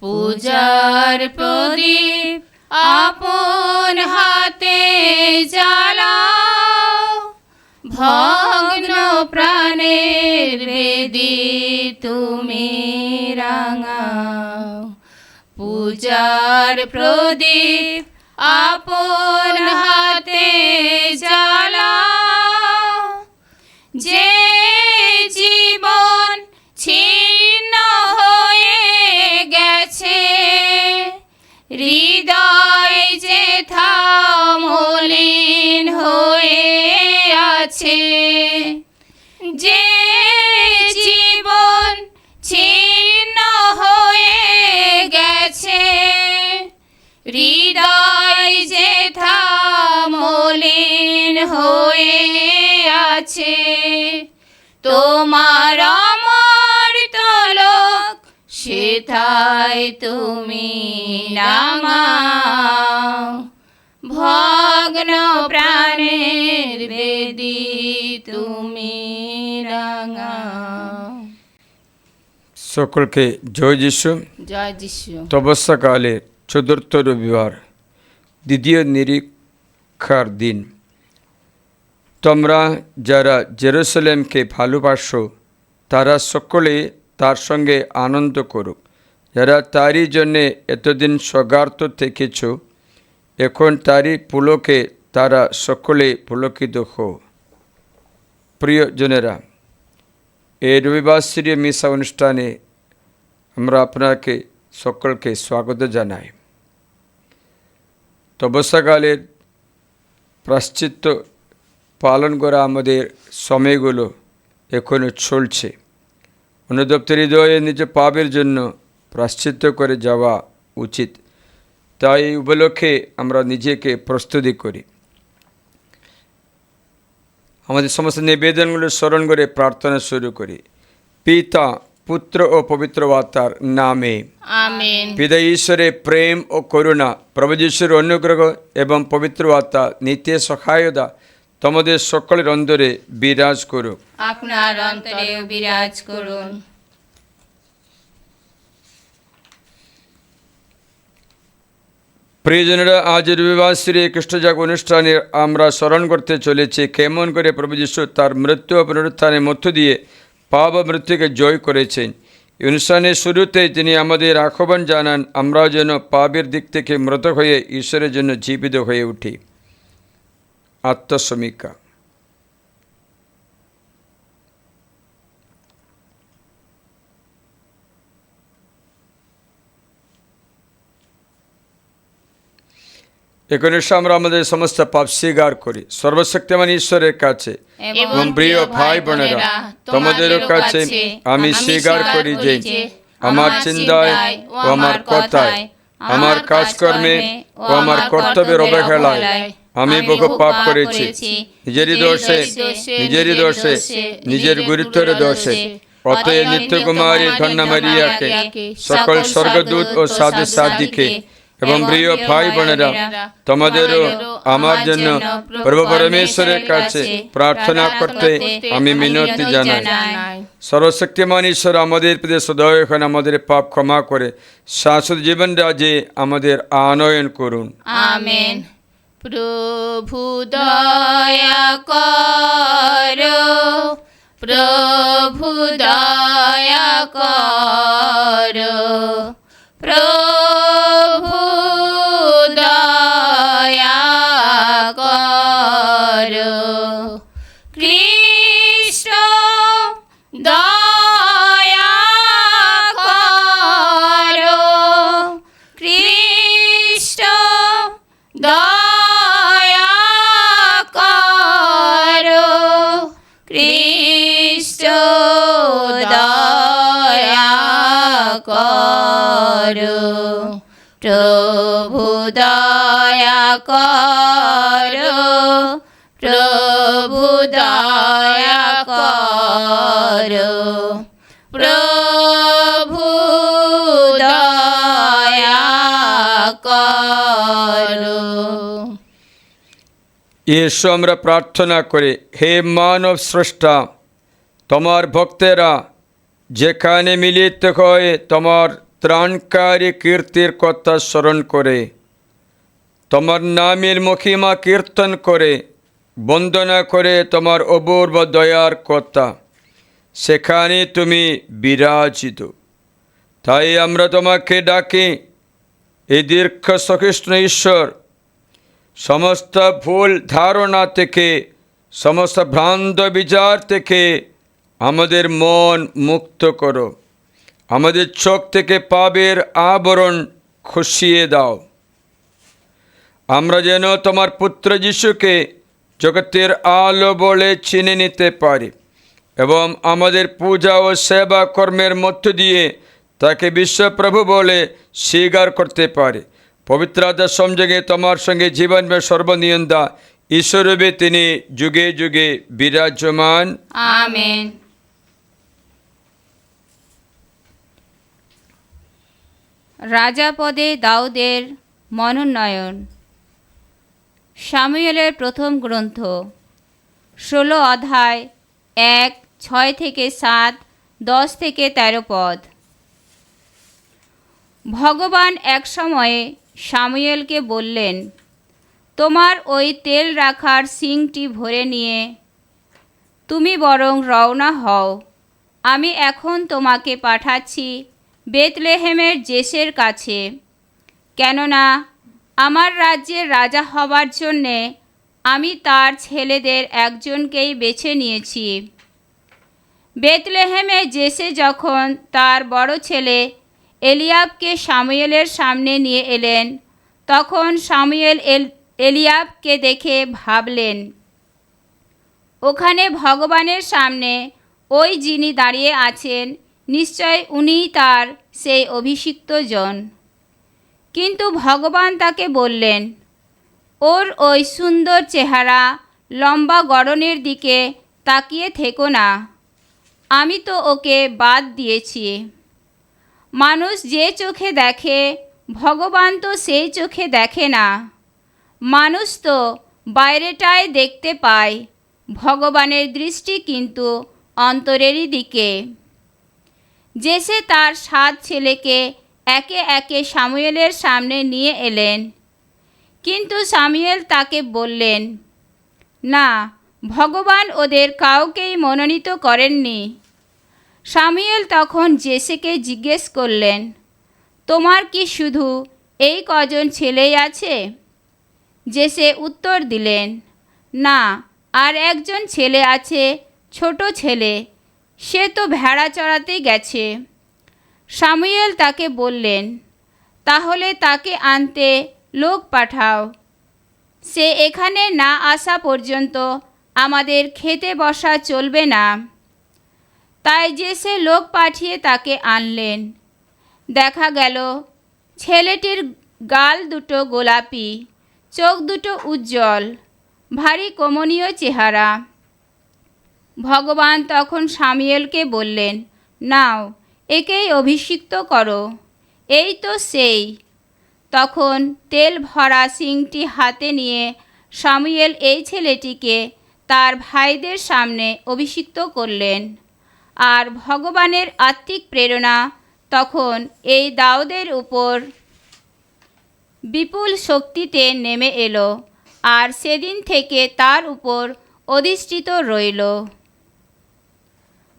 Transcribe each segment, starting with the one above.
পূজার প্রদীপ আপন হাতে জ্বালাও, ভগ্ন প্রাণের বেদী তুমি রাঙাও। পূজার প্রদীপ আপন হাতে জ্বালাও, যে জীবন ছিন্ন হয়ে গেছে, হৃদয় যেথা মলিন হয়ে আছে, যে জীবন ছিন্ন হয়ে গেছে, হৃদয় যেথা মলিন হয়ে আছে, তোমার অমর তলক সেথায় তুমি নামাও, ভগ্ন প্রাণের বেদী তুমি রাঙাও। সকলকে জয় যিশু। জয় যিশু। তপস্যাকালের চতুর্থ রবিবার, দ্বিতীয় নিরীক্ষার দিন। তোমরা যারা জেরুসালেমকে ভালোবাসো তারা সকলে তার সঙ্গে আনন্দ করুক। যারা তারই জন্যে এতদিন স্বগার্ত থেকেছ, এখন তারই পুলকে তারা সকলে পুলকিত হও। প্রিয়জনেরা, এই রবিবাসরীয় মিশা অনুষ্ঠানে আমরা আপনাকে সকলকে স্বাগত জানাই। তপস্যাকালের প্রায়শ্চিত্ত পালন করা আমাদের সময়গুলো এখনও চলছে। অনুতপ্ত হৃদয়ে নিজ পাপের জন্য প্রায়শ্চিত্ত করে যাওয়া উচিত। তাই এই উপলক্ষে আমরা নিজেকে প্রস্তুতি করি। আমাদের সমস্ত নিবেদনগুলো স্মরণ করে প্রার্থনা শুরু করি। পিতা, পুত্র ও পবিত্র আত্মার নামে আমেন। পিতা ঈশ্বরের প্রেম ও করুণা, প্রভু যিশুর অনুগ্রহ এবং পবিত্র আত্মা নিত্য সহায়তা তোমাদের সকলের অন্তরে বিরাজ করুক। আপনার অন্তরে বিরাজ করুন। প্রিয়জনেরা, আজ রবিবাসরী খ্রিস্টজাগ অনুষ্ঠানে আমরা স্মরণ করতে চলেছি কেমন করে প্রভু যিশু তার মৃত্যু ও পুনরুত্থানের মধ্য দিয়ে পাপ ও মৃত্যুকে জয় করেছেন। এই অনুষ্ঠানের শুরুতে তিনি আমাদের আহ্বান জানান, আমরা যেন পাপের দিক থেকে মৃত হয়ে ঈশ্বরের জন্য জীবিত হয়ে উঠি। আত্মসমীক্ষা। এখন আমরা আমাদের সমস্ত পাপ স্বীকার করি সর্বশক্তিমান ঈশ্বরের কাছে। এবং প্রিয় ভাই বোনেরা, তোমাদেরও কাছে আমি স্বীকার করি যে আমার চিন্তায় ও আমার কথায়, আমার কাজকর্মে ও আমার কর্তব্যের অবহেলায় আমি বহু পাপ করেছি। নিজেরই দোষে, নিজের গুরুত্বের দোষে। অতএব নিত্যকুমারী কন্যা মারিয়াকে, সকল স্বর্গদূত ও সাধু সাধিকে এবং প্রিয় ভাই বোনেরা, তোমাদেরও আমার জন্য প্রভু পরমেশ্বরের কাছে প্রার্থনা করতে আমি মিনতি জানাই। সর্বশক্তিমান ঈশ্বর আমাদের প্রতি সদয় হন, আমাদের পাপ ক্ষমা করে শাশ্বত জীবন রাজ্যে আমাদের আনয়ন করুন। আমেন। প্রভু দয়া করো, প্রভু দয়া করো, প্রভু দয়া করো। কৃষ্ণ দয়া করো, কৃষ্ণ দয়া করো, কৃষ্ণ দয়া করো, প্রভু দয়া করো, প্রভু দয়া করো, প্রভু দয়া করো। এসো আমরা প্রার্থনা করে, হে মানব স্রষ্টা, তোমার ভক্তেরা যেখানে মিলিত হয়ে তোমার ত্রাণকারী কীর্তির কথা স্মরণ করে তোমার নামের মহিমা কীর্তন করে বন্দনা করে তোমার অপূর্ব দয়ার কথা, সেখানে তুমি বিরাজিত। তাই আমরা তোমাকে ডাকি, এই দীর্ঘ সহিষ্ণ ঈশ্বর, সমস্ত ভুল ধারণা থেকে, সমস্ত ভ্রান্ত বিচার থেকে আমাদের মন মুক্ত করো। আমাদের চোখ থেকে পাপের আবরণ খসিয়ে দাও। আমরা যেন তোমার পুত্র যিশুকে জগতের আলো বলে চিনে নিতে পারি এবং আমাদের পূজা ও সেবা কর্মের মধ্য দিয়ে তাকে বিশ্বপ্রভু বলে স্বীকার করতে পারে। পবিত্র আত্মার সংযোগে তোমার সঙ্গে জীবন সর্বনিয়ন্তা ঈশ্বরূপে তিনি যুগে যুগে বিরাজমান। আমেন। রাজাপদে দাউদের মনোনয়ন। সামুয়েলের প্রথম গ্রন্থ 16 অধ্যায় 1:6-7, 10-13 পদ। ভগবান এক সময়ে সামুয়েলকে বললেন, তোমার ওই তেল রাখার সিংটি ভরে নিয়ে তুমি বরং রওনা হও। আমি এখন তোমাকে পাঠাচ্ছি বেতলেহেমের জেসের কাছে, কেননা আমার রাজ্যের রাজা হবার জন্যে আমি তার ছেলেদের একজনকেই বেছে নিয়েছি। বেতলেহেমে জেসে যখন তার বড় ছেলে এলিয়াবকে সামুয়েলের সামনে নিয়ে এলেন, তখন সামুয়েল এলিয়াবকে দেখে ভাবলেন, ওখানে ভগবানের সামনে ওই যিনি দাঁড়িয়ে আছেন, নিশ্চয় উনিই তার সেই অভিষিক্ত জন। কিন্তু ভগবান তাকে বললেন, ওর ওই সুন্দর চেহারা, লম্বা গড়নের দিকে তাকিয়ে থেকো না, আমি তো ওকে বাদ দিয়েছি। মানুষ যে চোখে দেখে, ভগবান তো সেই চোখে দেখে না। মানুষ তো বাইরেটায় দেখতে পায়, ভগবানের দৃষ্টি কিন্তু অন্তরেরই দিকে। জেসে তার 7 ছেলেকে একে একে সামুয়েলের সামনে নিয়ে এলেন, কিন্তু সামুয়েল তাকে বললেন, না, ভগবান ওদের কাউকেই মনোনীত করেননি। সামুয়েল তখন জেসেকে জিজ্ঞেস করলেন, তোমার কি শুধু এই কজন ছেলেই আছে? জেসে উত্তর দিলেন, না, আর একজন ছেলে আছে, ছোট ছেলে, সে তো ভেড়া চড়াতে গেছে। সামুয়েল তাকে বললেন, তাহলে তাকে আনতে লোক পাঠাও। সে এখানে না আসা পর্যন্ত আমাদের খেতে বসা চলবে না। তাই জেসে লোক পাঠিয়ে তাকে আনলেন। দেখা গেল ছেলেটির গাল দুটো গোলাপি, চোখ দুটো উজ্জ্বল, ভারী কমনীয় চেহারা। ভগবান তখন সামুয়েলকে বললেন, নাও, একেই অভিষিক্ত করো, এই তো সেই। তখন তেল ভরা সিংটি হাতে নিয়ে সামুয়েল এই ছেলেটিকে তার ভাইদের সামনে অভিষিক্ত করলেন। আর ভগবানের আত্মিক প্রেরণা তখন এই দাউদের উপর বিপুল শক্তিতে নেমে এলো, আর সেদিন থেকে তার উপর অধিষ্ঠিত রইল।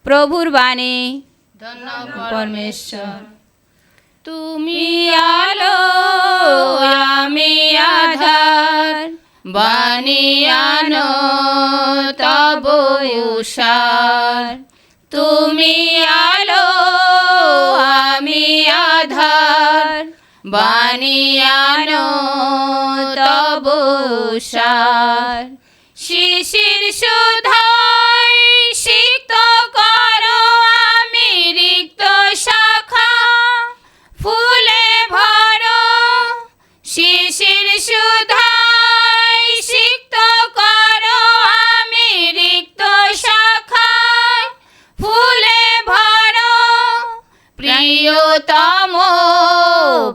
প্রভুর বাণী। পরমেশ্বর, তুমি আলো, আমি আধার, বাণী আনো তব উষার। তুমি আলো, আমি আধার, বাণী আনো তব উষার। শিশির সুধায় সিক্ত করো আমি রিক্ত শাখা, ফুলে ভরো। শিশির সুধায় সিক্ত করো আমি রিক্ত শাখা, ফুলে ভরো। প্রিয়তম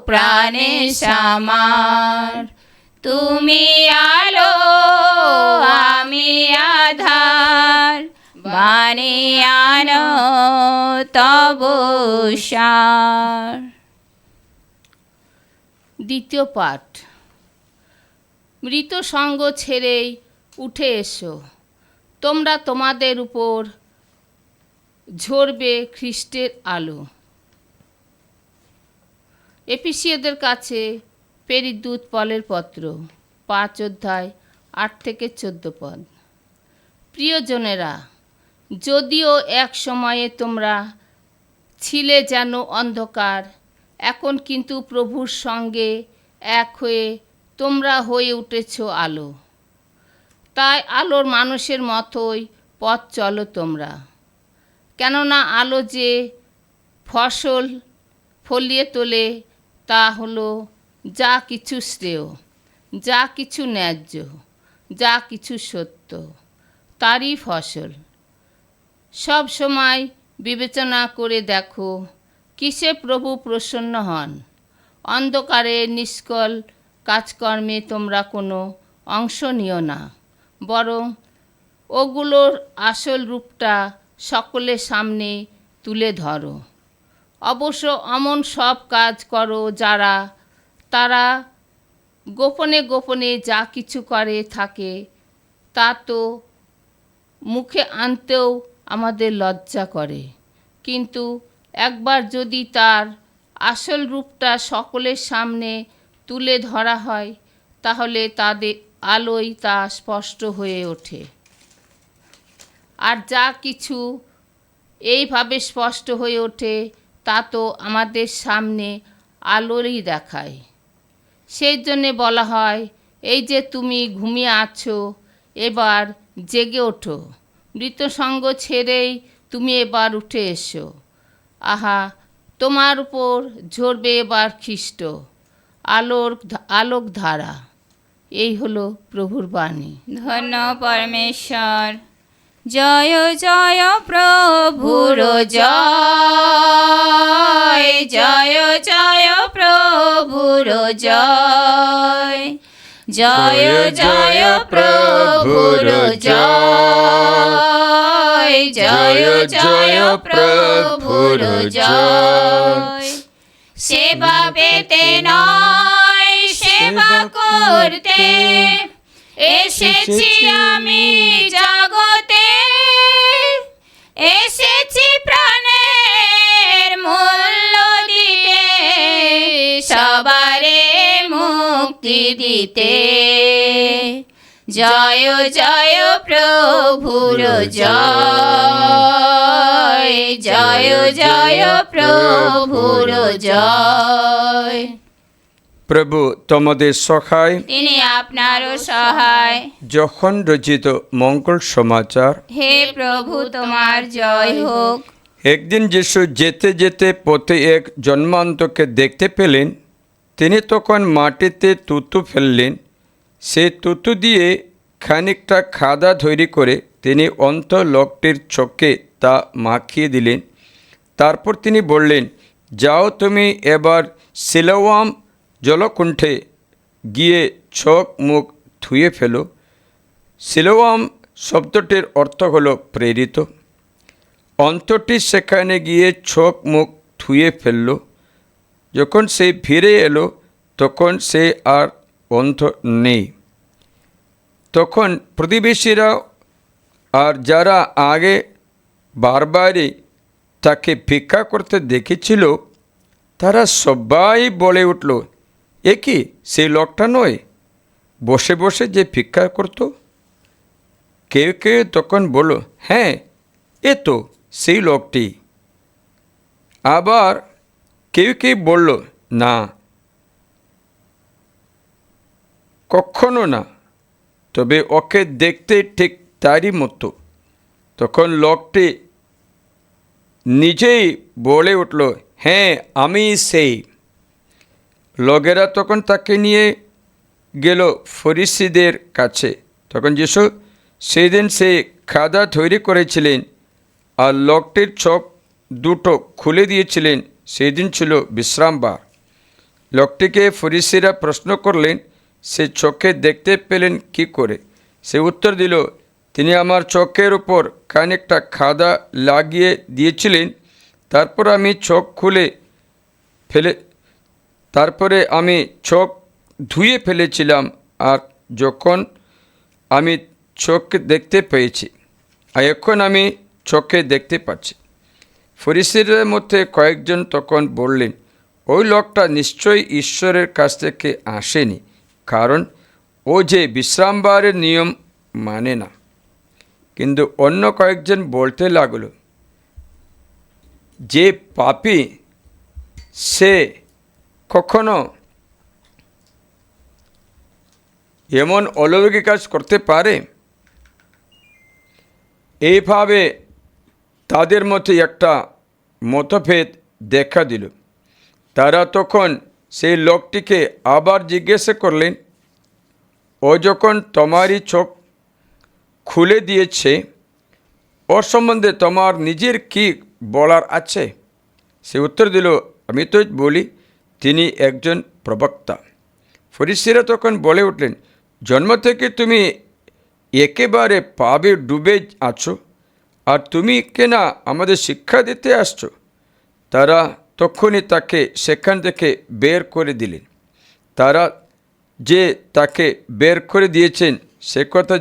প্রাণেশ আমার, তুমি আলো, আমি আধার, বানিয়ে আনো তব সার। দ্বিতীয় পাঠ। মৃত সঙ্গ ছেড়েই উঠে এসো, তোমরা তোমাদের উপর ঝরবে খ্রিস্টের আলো। এফিসীয়দের কাছে প্রেরিত পলের পত্র 5 অধ্যায় 8 থেকে 14 পদ। প্রিয়জনেরা, যদিও এক সময়ে তোমরা ছিলে যেন অন্ধকার, এখন কিন্তু প্রভুর সঙ্গে এক হয়ে তোমরা হয়ে উঠেছ আলো। তাই আলোর মানুষের মতোই পথ চলো তোমরা। কেননা আলো যে ফসল ফলিয়ে তোলে তা হলো যা কিছু শ্রেয়, যা কিছু ন্যায্য, যা কিছু সত্য, তারই ফসল। সব সময় বিবেচনা করে দেখো কিসে প্রভু প্রসন্ন হন। অন্ধকারে নিষ্কল কাজকর্মে তোমরা কোনো অংশ নিও না, বরং ওগুলোর আসল রূপটা সকলের সামনে তুলে ধরো। অবশ্য এমন সব কাজ করো তারা গোপনে গোপনে যা কিছু করে থাকে তা তো মুখে আনতেও আমাদের লজ্জা করে, কিন্তু একবার যদি তার আসল রূপটা সকলের সামনে তুলে ধরা হয় তাহলে তাদের আলোয় তা স্পষ্ট হয়ে ওঠে। আর যা কিছু এইভাবে স্পষ্ট হয়ে ওঠে তা তো আমাদের সামনে আলোরই দেখায়। সেই জন্যে বলা হয়, এই যে তুমি ঘুমিয়ে আছো, এবার জেগে ওঠো, মৃতসঙ্গ ছেড়েই তুমি এবার উঠে এসো। আহা, তোমার উপর ঝরবে এবার খ্রিস্ট আলোক ধারা। এই হলো প্রভুর বাণী। ধন্য পরমেশ্বর। জয় জয় প্রভুর জয়, জয় জয় প্রভুর জয়, জয় জয় প্রভুর জয়, জয় জয় প্রভুর জয়। সেবা পেতে নয় সেবা করতে এসেছি আমি জগতে, এসেছি প্রাণের মূল্য দিতে, সবারে মুক্তি দিতে। জয় জয় প্রভুর জয়, জয় জয় প্রভুর জয়। প্রভু তোমাদের সহায়, তিনি আপনারও সহায়। যখন রচিত মঙ্গল সমাচার। হে প্রভু, তোমার জয় হোক। একদিন যিশু যেতে যেতে পথে এক জন্মান্তকে দেখতে পেলেন। তিনি তখন মাটিতে তুতু ফেললেন। সেই তুতু দিয়ে খানিকটা খাদা তৈরি করে তিনি অন্ধ লোকটির চোখে তা মাখিয়ে দিলেন। তারপর তিনি বললেন, যাও তুমি এবার সিলোয়াম জলকুণ্ঠে গিয়ে চোখ মুখ ধুয়ে ফেলো। সিলোয়াম শব্দটির অর্থ হলো প্রেরিত। অন্তটি সেখানে গিয়ে চোখ মুখ ধুয়ে ফেলল। যখন সে ফিরে এলো তখন সে আর অন্ধ নেই। তখন প্রতিবেশীরা আর যারা আগে বারবারই তাকে ভিক্ষা করতে দেখেছিল তারা সবাই বলে উঠল, এ কি সেই লোকটা নয়, বসে বসে যে ভিক্ষা করত? কেউ কেউ তখন বলল, হ্যাঁ, এ তো সেই লোকটি। আবার কেউ কেউ বলল, না, কখনো না, তবে ওকে দেখতে ঠিক তারই মতো। তখন লোকটি নিজেই বলে উঠল, হ্যাঁ, আমি সেই। লোকেরা তখন তাকে নিয়ে গেল ফরিসীদের কাছে। তখন যিশু সেদিন সেই খাদা তৈরি করেছিলেন আর লোকটির চোখ দুটো খুলে দিয়েছিলেন। সেই দিন ছিল বিশ্রামবার। লোকটিকে ফরিসীরা প্রশ্ন করলেন, সে চোখে দেখতে পেলেন কি করে? সে উত্তর দিল, তিনি আমার চোখের উপর খানিকটা খাদা লাগিয়ে দিয়েছিলেন। তারপর আমি চোখ ধুয়ে ফেলেছিলাম, আর যখন আমি চোখে দেখতে পেয়েছি, আর এখন আমি চোখে দেখতে পাচ্ছি। ফরিসীদের মধ্যে কয়েকজন তখন বললেন, ওই লোকটা নিশ্চয়ই ঈশ্বরের কাছ থেকে আসেনি, কারণ ও যে বিশ্রামবারের নিয়ম মানে না। কিন্তু অন্য কয়েকজন বলতে লাগলো, যে পাপী সে কখনো এমন অলৌকিক কাজ করতে পারে? এইভাবে তাদের মধ্যে একটা মতভেদ দেখা দিল। তারা তখন সেই লোকটিকে আবার জিজ্ঞাসা করলেন, ও যখন তোমারই চোখ খুলে দিয়েছে, ওর সম্বন্ধে তোমার নিজের কি বলার আছে? সে উত্তর দিল, আমি তো বলি তিনি একজন প্রবক্তা। ফরিসীরা তখন বলে উঠলেন, জন্ম থেকে তুমি একেবারে পাপে ডুবে আছো, আর তুমি কেনা আমাদের শিক্ষা দিতে আসছো? তারা তখনই তাকে সেখান থেকে বের করে দিলেন। তারা যে তাকে বের করে দিয়েছেন সে কথা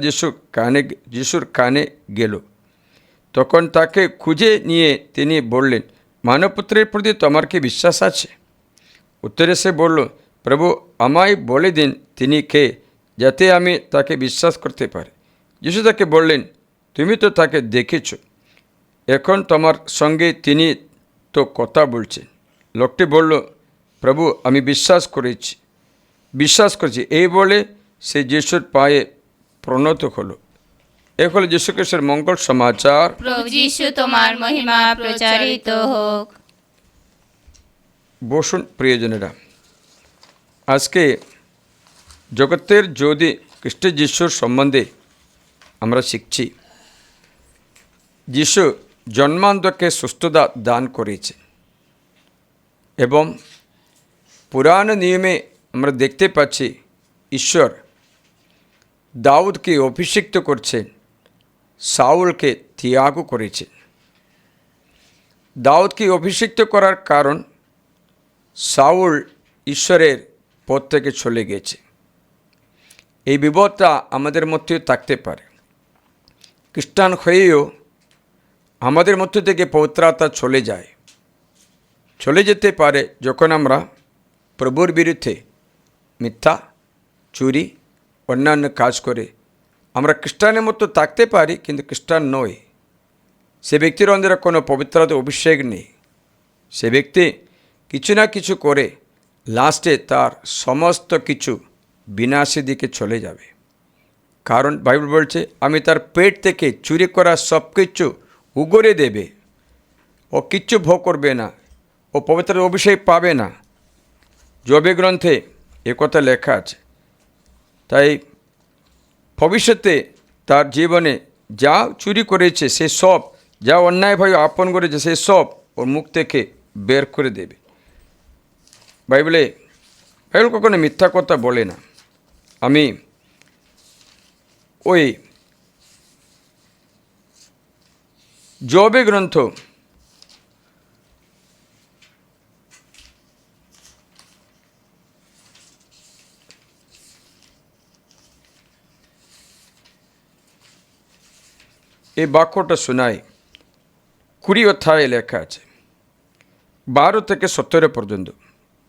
যিশুর কানে গেল। তখন তাকে খুঁজে নিয়ে তিনি বললেন, মানবপুত্রের প্রতি তোমার কি বিশ্বাস আছে? উত্তরে সে বলল, প্রভু, আমায় বলে দিন তিনি কে, যাতে আমি তাকে বিশ্বাস করতে পারি। যিশু তাকে বললেন, তুমি তো তাকে দেখেছ, এখন তোমার সঙ্গে তিনি তো কথা বলছেন। লোকটি বলল, প্রভু, আমি বিশ্বাস করেছি। এই বলে সে যিশুর পায়ে প্রণত হলো। এ হলো যীশু খ্রিস্টের মঙ্গল সমাচার। প্রভু যীশু, তোমার মহিমা প্রচারিত হোক। বসুন প্রিয়জনেরা, আজকে জগতের যদি খ্রিস্ট যিশুর সম্বন্ধে আমরা শিখছি। যিশু জন্মান্ধকে সুস্থতা দান করেছে, এবং পুরাণ নিয়মে আমরা দেখতে পাচ্ছি ঈশ্বর দাউদকে অভিষিক্ত করছেন, সাউলকে ত্যাগ করেছেন। দাউদকে অভিষিক্ত করার কারণ সাউল ঈশ্বরের পথ থেকে চলে গেছে। এই বিপদটা আমাদের মধ্যেও থাকতে পারে। খ্রিস্টান হয়েও আমাদের মধ্য থেকে পবিত্রতা চলে যেতে পারে যখন আমরা প্রভুর বিরুদ্ধে মিথ্যা, চুরি, অন্যান্য কাজ করে আমরা খ্রিস্টানের মতো থাকতে পারি, কিন্তু খ্রিস্টান নয়। সে ব্যক্তির অন্তরে কোনো পবিত্রতা অভিষেক নেই। সে ব্যক্তি কিছু না কিছু করে লাস্টে তার সমস্ত কিছু বিনাশের দিকে চলে যাবে। কারণ বাইবেল বলছে, আমি তার পেট থেকে চুরি করা সব কিছু উগরে দেবে। ও কিচ্ছু ভোগ করবে না, ও পবিত্র অভিষেক পাবে না। যোবে গ্রন্থে একথা লেখা আছে। তাই ভবিষ্যতে তার জীবনে যা চুরি করেছে সে সব, যা অন্যায়ভাবে আপন করেছে সে সব ওর মুখ থেকে বের করে দেবে। বাইবেল কখনো মিথ্যা কথা বলে না। আমি ওই যোবে গ্রন্থ এই বাক্যটা শোনাই। 20 অধ্যায়ে লেখা আছে 12 থেকে 17 পর্যন্ত।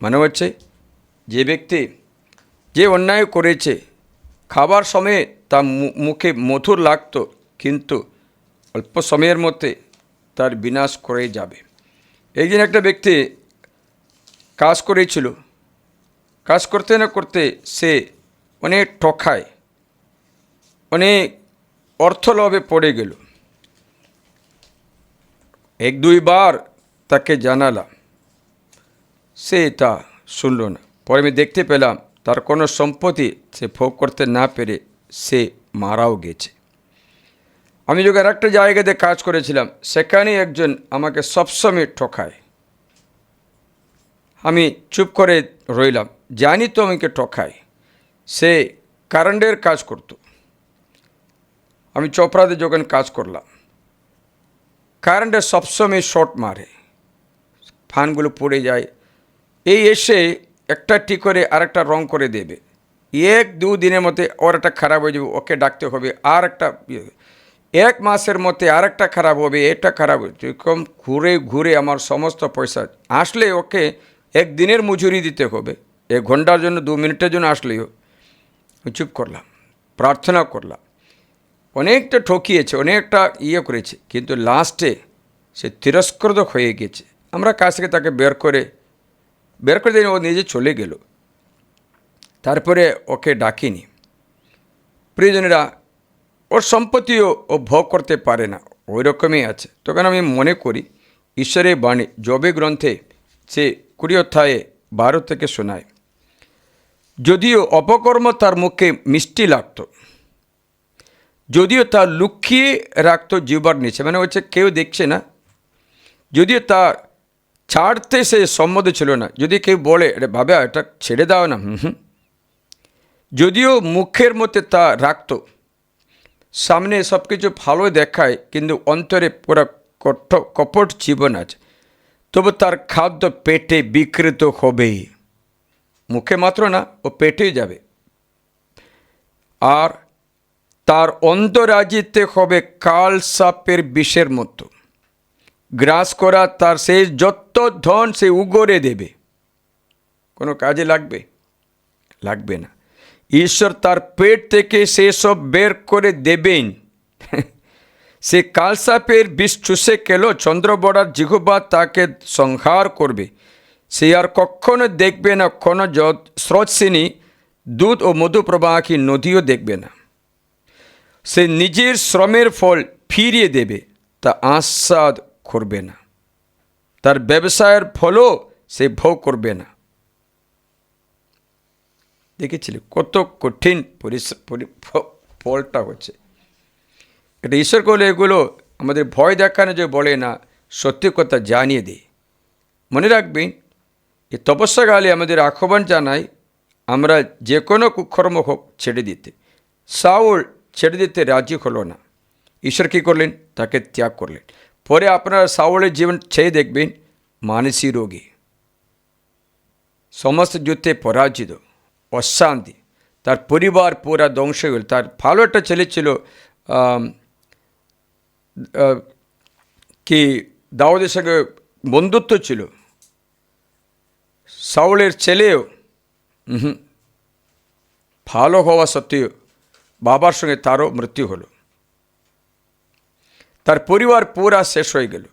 মানে হচ্ছে, যে ব্যক্তি যে অন্যায় করেছে, খাবার সময়ে তার মুখে মধুর লাগতো, কিন্তু অল্প সময়ের মধ্যে তার বিনাশ করে যাবে। একদিন একটা ব্যক্তি কাজ করেছিল। কাজ করতে না করতে সে অনেক ঠকায়, অনেক অর্থলোভে পড়ে গেল। 1-2 বার তাকে জানালাম, সে তা শুনল না। পরে আমি দেখতে পেলাম তার কোনো সম্পত্তি সে ভোগ করতে না পেরে সে মারাও গেছে। আমি যখন একটা জায়গাতে কাজ করেছিলাম, সেখানে একজন আমাকে সবসময় ঠকায়। আমি চুপ করে রইলাম, জানি তো আমাকে ঠকায়। সে কারেন্টের কাজ করত। আমি চোপড়াতে যখন কাজ করলাম, কারেন্টে সবসময় শর্ট মারে, ফ্যানগুলো পড়ে যায়। এই এসে একটা ঠিক করে আরেকটা রং করে দেবে, 1-2 দিনের মধ্যে ওর একটা খারাপ হয়ে যাবে, ওকে ডাকতে হবে। আর একটা 1 মাসের মধ্যে আর একটা খারাপ হবে, এটা খারাপ হবে। এরকম ঘুরে ঘুরে আমার সমস্ত পয়সা আসলে ওকে 1 দিনের মজুরি দিতে হবে, 1 ঘন্টার জন্য 2 মিনিটের জন্য আসলেও। চুপ করলাম, প্রার্থনা করলাম, অনেকটা ঠকিয়েছে, অনেকটা করেছে, কিন্তু লাস্টে সে তিরস্কৃত হয়ে গেছে। আমরা কাছ থেকে তাকে বের করে দিয়ে ও নিজে চলে গেল। তারপরে ওকে ডাকিনি। প্রিয়জনেরা, ওর সম্পত্তিও ও ভোগ করতে পারে না, ওই রকমই আছে। তখন আমি মনে করি ঈশ্বরের বাণী জবে গ্রন্থে সে 20 অধ্যায়ে 12 থেকে শোনায়, যদিও অপকর্ম তার মুখে মিষ্টি লাগত, যদিও তা লুকিয়ে রাখতো জিহ্বার নিচে, মানে হচ্ছে কেউ দেখছে না, যদিও তা ছাড়তে সে সম্মত ছিল না। যদি কেউ বলে রে বাবা এটা ছেড়ে দাও না, যদিও মুখের মধ্যে তা রাখতো, সামনে সব কিছু ভালো দেখায়, কিন্তু অন্তরে পুরা কপট জীবন আছে, তবু তার খাদ্য পেটে বিকৃত হবে। মুখে মাত্র না, ও পেটেই যাবে। আর তার অন্তরাজিতে হবে কাল সাপের বিষের মতো, গ্রাস করা তার সেই যত ধন সে উগরে দেবে, কোনো কাজে লাগবে না। ঈশ্বর তার পেট থেকে সেসব বের করে দেবেন। সে কালসাপের বিষ চুষে খেলো, চন্দ্রবড়ার জিহ্বা তাকে সংহার করবে। সে আর কখনো দেখবে না কোনো স্রোতসিনী দুধ ও মধু প্রবাহী নদীও দেখবে না। সে নিজের শ্রমের ফল ফিরিয়ে দেবে, তা আস্বাদ করবে না। তার ব্যবসায়ের ফলও সে ভোগ করবে না। দেখেছিলে কত কঠিন ফলটা হচ্ছে। এটা ঈশ্বর করলে এগুলো আমাদের ভয় দেখানো যে বলে না, সত্যি কথা জানিয়ে দেয়। মনে রাখবেন, এই তপস্যাকালে আমাদের আহ্বান জানাই আমরা যে কোনো কুকর্ম হোক ছেড়ে দিতে। সাউল ছেড়ে দিতে রাজি হলো না, ঈশ্বর কী করলেন, তাকে ত্যাগ করলেন। পরে আপনারা সাউলের জীবন ছেয়ে দেখবেন, মানসিক রোগী, সমস্ত যুদ্ধে পরাজিত, অশান্তি, তার পরিবার পুরা ধ্বংস হয়ে গেল। তার ভালো একটা ছেলে ছিল, কি দাউদের সঙ্গে বন্ধুত্ব ছিল, সাউলের ছেলেও ভালো হওয়া সত্ত্বেও বাবার সঙ্গে তারও মৃত্যু হলো, তার পরিবার পুরা শেষ হয়ে গেল।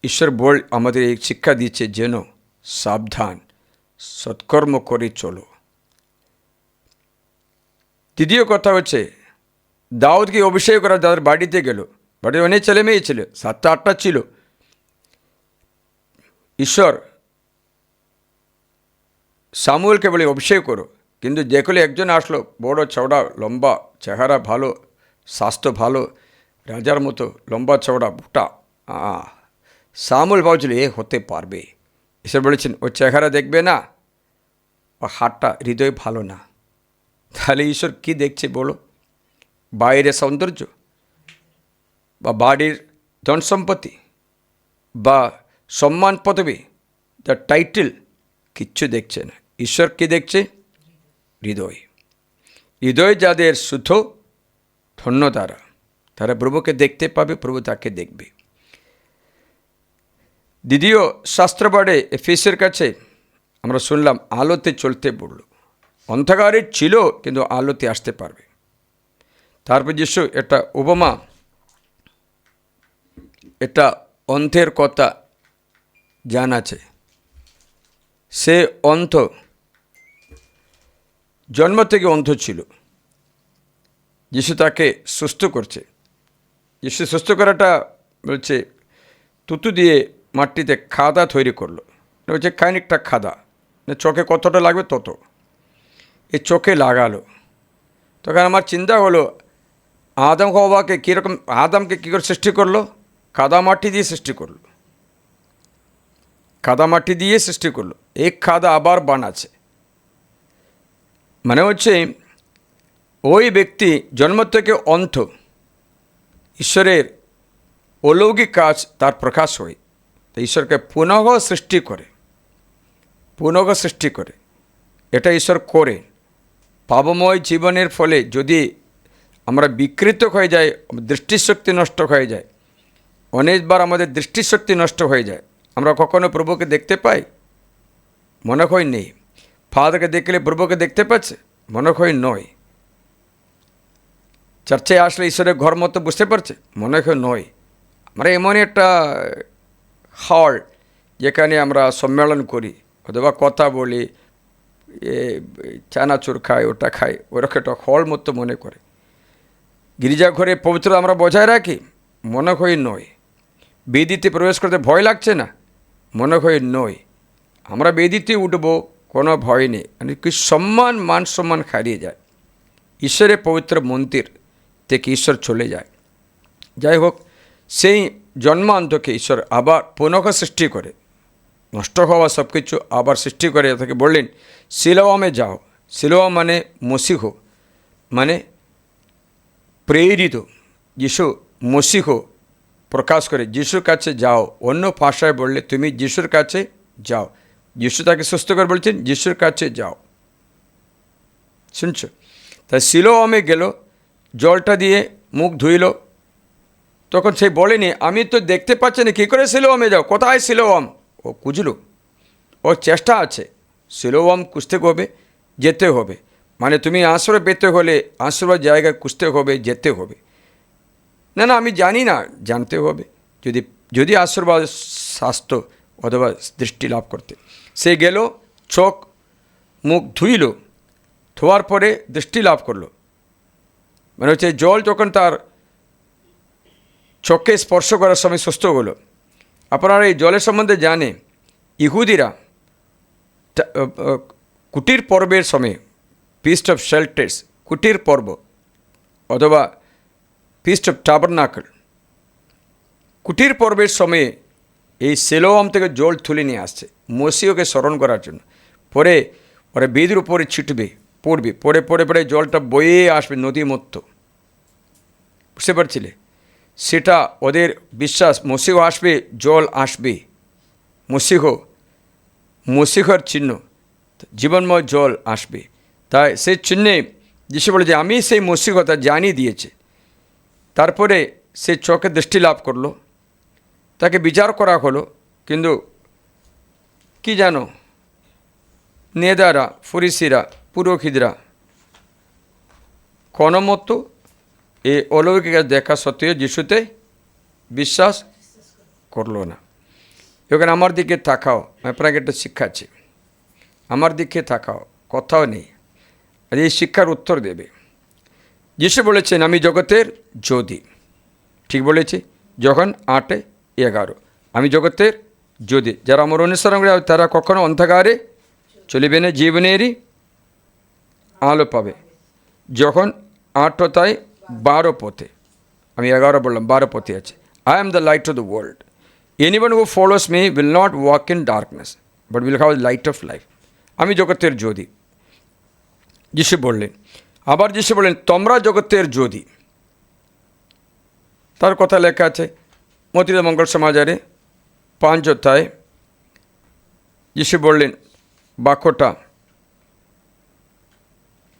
ঈশ্বর বল আমাদের এই শিক্ষা দিচ্ছে যেন সাবধান, সৎকর্ম করে চলো। দ্বিতীয় কথা হচ্ছে, দাউদকে অভিষেক করা যাদের বাড়িতে গেল, বাড়িতে অনেক ছেলে মেয়ে ছিল, 7-8টা ছিল। ঈশ্বর সামুয়েলকে বলে অভিষেক করো, কিন্তু যেগুলো একজন আসলো, বড় চওড়া লম্বা, চেহারা ভালো, স্বাস্থ্য ভালো, রাজার মতো লম্বা চওড়া বুটা, সামুয়েল ভাবছিল এ হতে পারবে। ঈশ্বর বলেছেন ও চেহারা দেখবে না, ও হাতটা হৃদয় ভালো না। তাহলে ঈশ্বর কি দেখছে বলো? বাইরে সৌন্দর্য বা বাড়ির ধন সম্পত্তি বা সম্মান পদবী, দ্য টাইটেল, কিচ্ছু দেখছে না। ঈশ্বর কি দেখছে? হৃদয়। হৃদয় যাদের শুদ্ধ, ধন্য তারা প্রভুকে দেখতে পাবে, প্রভু তাকে দেখবে। দ্বিতীয় শাস্ত্রপাঠে এফেসের কাছে আমরা শুনলাম আলোতে চলতে বলল। অন্ধকারে ছিল কিন্তু আলোতে আসতে পারবে। তারপর যিশু এটা উপমা, এটা অন্ধের কথা জানাছে। সে অন্ধ, জন্ম থেকে অন্ধ ছিল, যিশু তাকে সুস্থ করছে। যিশু সুস্থ করাটা বলছে তুতু দিয়ে মাটিতে খাদা তৈরি করলো, বলছে খানিকটা খাদা, চোখে কতটা লাগবে তত, এই চোখে লাগালো। তখন আমার চিন্তা হলো আদম হওয়াকে কীরকম, আদমকে কী করে সৃষ্টি করলো? কাদা মাটি দিয়ে সৃষ্টি করলো, কাদা মাটি দিয়ে সৃষ্টি করলো, এই খাদা আবার বানাচ্ছে। মানে হচ্ছে ওই ব্যক্তি জন্ম থেকে অন্ত ঈশ্বরের অলৌকিক কাজ তার প্রকাশ হয়। তো ঈশ্বরকে পুনঃ সৃষ্টি করে এটা ঈশ্বর করে। পাপময় জীবনের ফলে যদি আমরা বিকৃত হয়ে যাই, দৃষ্টিশক্তি নষ্ট হয়ে যায়, অনেকবার আমাদের দৃষ্টিশক্তি নষ্ট হয়ে যায়, আমরা কখনো প্রভুকে দেখতে পাই? মনে হয় নেই। ফাদারকে দেখলে প্রভুকে দেখতে পাচ্ছে? মনে হয় নয়। চার্চে আসলে ঈশ্বরের ঘর মতো বুঝতে পারছে? মনে হয় নয়। আমরা এমনই একটা হল যেখানে আমরা সম্মেলন করি অথবা কথা বলি, চানাচুর খাই, ওটা খাই, ওরকম একটা হল মতো মনে করে। গির্জাঘরে পবিত্র আমরা বজায় রাখি? মনে হয় নয়। বেদিতে প্রবেশ করতে ভয় লাগছে না? মনে হয় নয়। আমরা বেদিতে উঠব, কোনো ভয় নেই, মানে কি মান সম্মান হারিয়ে যায়। ঈশ্বরের পবিত্র মন্দির থেকে ঈশ্বর চলে যায়। যাই হোক, সেই জন্মান্তকে ঈশ্বর আবার পুনঃ সৃষ্টি করে, নষ্ট হওয়া সব কিছু আবার সৃষ্টি করে। তাকে বললেন সিলোয়ামে যাও। সিলোয়া মানে মসিহ, মানে প্রেরিত। যিশু মসিহ প্রকাশ করে যিশুর কাছে যাও। অন্য ভাষায় বললে তুমি যিশুর কাছে যাও। যিশু তাকে সুস্থ করে বলছেন যিশুর কাছে যাও। শুনছ? তাই সিলোয়ামে গেল, জলটা দিয়ে মুখ ধুইল। তখন সে বলেনি আমি তো দেখতে পাচ্ছি না, কী করে সিলোয়ামে যাও? কোথায় সিলোয়াম? ও খুঁজল, ওর চেষ্টা আছে। সিলোয়াম খুঁজতে হবে, যেতে হবে। মানে তুমি আশ্রয় পেতে হলে আশ্রয় জায়গায় খুঁজতে হবে, যেতে হবে। না না আমি জানি না, জানতে হবে। যদি আশীর্বাদ স্বাস্থ্য অথবা দৃষ্টি লাভ করতে। সে গেল, চোখ মুখ ধুইল, ধোয়ার পরে দৃষ্টি লাভ করলো। মানে হচ্ছে জল যখন তার চোখে স্পর্শ করার সময় সুস্থ হলো। আপনারা এই জলের সম্বন্ধে জানে, ইহুদিরা কুটির পর্বের সময়, ফিস্ট অফ শেল্টার্স, কুটির পর্ব অথবা ফিস্ট অফ টাবারনাকল, কুটির পর্বের সময়ে এই সিলোয়াম থেকে জল তুলে নিয়ে আসছে মসিহকে স্মরণ করার জন্য। পরে ওরা বেদির উপরে ছিটবে, পড়বে, পড়ে জলটা বয়ে আসবে নদীর মতো। বুঝতে পারছিলে? সেটা ওদের বিশ্বাস, মসিহ আসবে, জল আসবে। মসিহর চিহ্ন, জীবনময় জল আসবে। তাই সেই চিহ্নে যিশু বলে যে আমি সেই মসিহতা জানিয়ে দিয়েছে। তারপরে সে চোখে দৃষ্টি লাভ করলো, তাকে বিচার করা হলো। কিন্তু কি জানো, নেদারা, ফরিসিরা, পুরোহিতরা কোনো মতো এই অলৌকিক দেখা সত্ত্বেও যিশুতে বিশ্বাস করলো না। এখানে আমার দিকে তাকাও, আপনাকে একটা শিক্ষা আছে। আমার দিকে তাকাও, কথাও নেই, আর এই শিক্ষার উত্তর দেবে। যিশু বলেছেন আমি জগতের জ্যোতি। ঠিক বলেছি, যখন 8:11 আমি জগতের জ্যোতি। যারা আমার অনুসরণ করে তারা কখনো অন্ধকারে চলিবে না, জীবনেরই আলো পাবে। যখন 8:12 পথে, আমি 11 বললাম, 12 পথে আছে। I am the light off the world, anyone who follows me will not walk in darkness but will have light off life. আমি জগতের জ্যোতি, যিশু বললেন। আবার যিশু বললেন তোমরা জগতের জ্যোতি। তার কথা লেখা আছে মতিরা মঙ্গল সমাচারে 5 অধ্যায়। যিশু বললেন বাক্যটা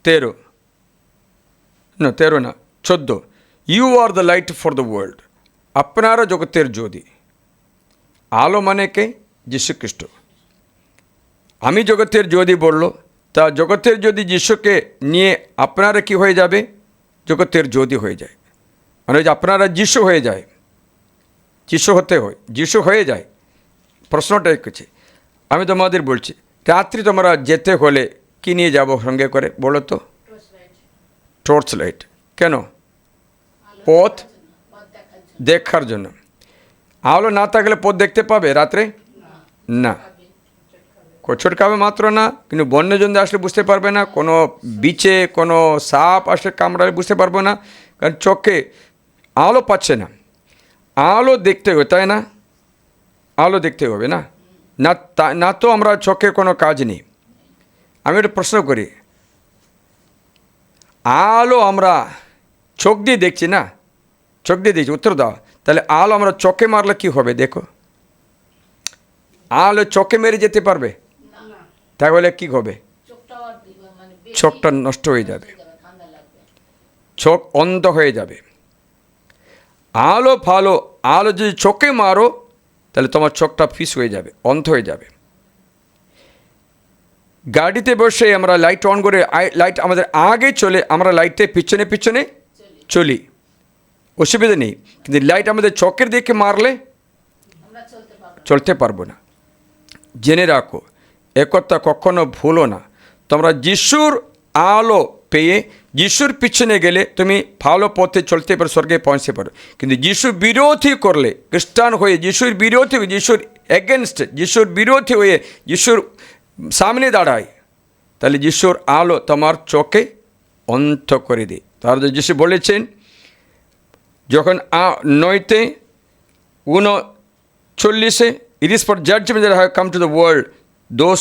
14 you are the light for the world. আপনারা জগতের জ্যোতি। আলো মানে কে? যীশু খ্রিস্ট। আমি জগতের জ্যোতি বলল, তা জগতের যদি যিশুকে নিয়ে আপনারা কি হয়ে যাবে? জগতের জ্যোতি হয়ে যায়। মানে যে আপনারা যিশু হয়ে যায়, যিশু হতে হয়, যিশু হয়ে যায়। প্রশ্নটা হচ্ছে, আমি তোমাদের বলছি রাত্রি তোমরা যেতে হলে কি নিয়ে যাব সঙ্গে করে বলো তো? Torch light. কেন? পথ দেখার জন্য। আলো না থাকলে পথ দেখতে পাবে রাত্রে? না, ছোটকাবে মাত্র না, কিন্তু বন্যজন্তু আসলে বুঝতে পারবে না, কোনো বিচে কোনো সাপ আসলে কামড়ালে বুঝতে পারবে না, কারণ চোখে আলো পাচ্ছে না। আলো দেখতে হবে, তাই না? আলো দেখতে হবে না, না তো আমরা চোখে কোনো কাজ নেই। আমি একটা প্রশ্ন করি, আলো আমরা চোখ দিয়ে দেখছি না, চোখ দিয়ে দেখছি, উত্তর দাও। তাহলে আলো আমরা চোখে মারলে কি হবে? দেখো, আলো চোখে মেরে যেতে পারবে? তাহলে কি হবে? চোখটা নষ্ট হয়ে যাবে, চোখ অন্ধ হয়ে যাবে। আলো ভালো, আলো যদি চোখে মারো তাহলে তোমার চোখটা ফিস হয়ে যাবে, অন্ধ হয়ে যাবে। গাড়িতে বসে আমরা লাইট অন করে, লাইট আমাদের আগে চলে, আমরা লাইটে পিছনে পিছনে চলি, অসুবিধা নেই। কিন্তু লাইট আমাদের চোখের দিকে মারলে চলতে পারবো না। জেনে রাখো, একথা কখনো ভুলো না। তোমরা যিশুর আলো পেয়ে যিশুর পিছনে গেলে তুমি ভালো পথে চলতে পারো, স্বর্গে পৌঁছতে পারো। কিন্তু যিশু বিরোধী করলে, খ্রিস্টান হয়ে যিশুর বিরোধী, যিশুর এগেনস্ট, যিশুর বিরোধী হয়ে যিশুর সামনে দাঁড়ায়, তাহলে যিশুর আলো তোমার চোখে অন্ধ করে দেয়। তাহলে যিশু বলেছেন যখন 9:39, it is for judgment that I have come to the world, those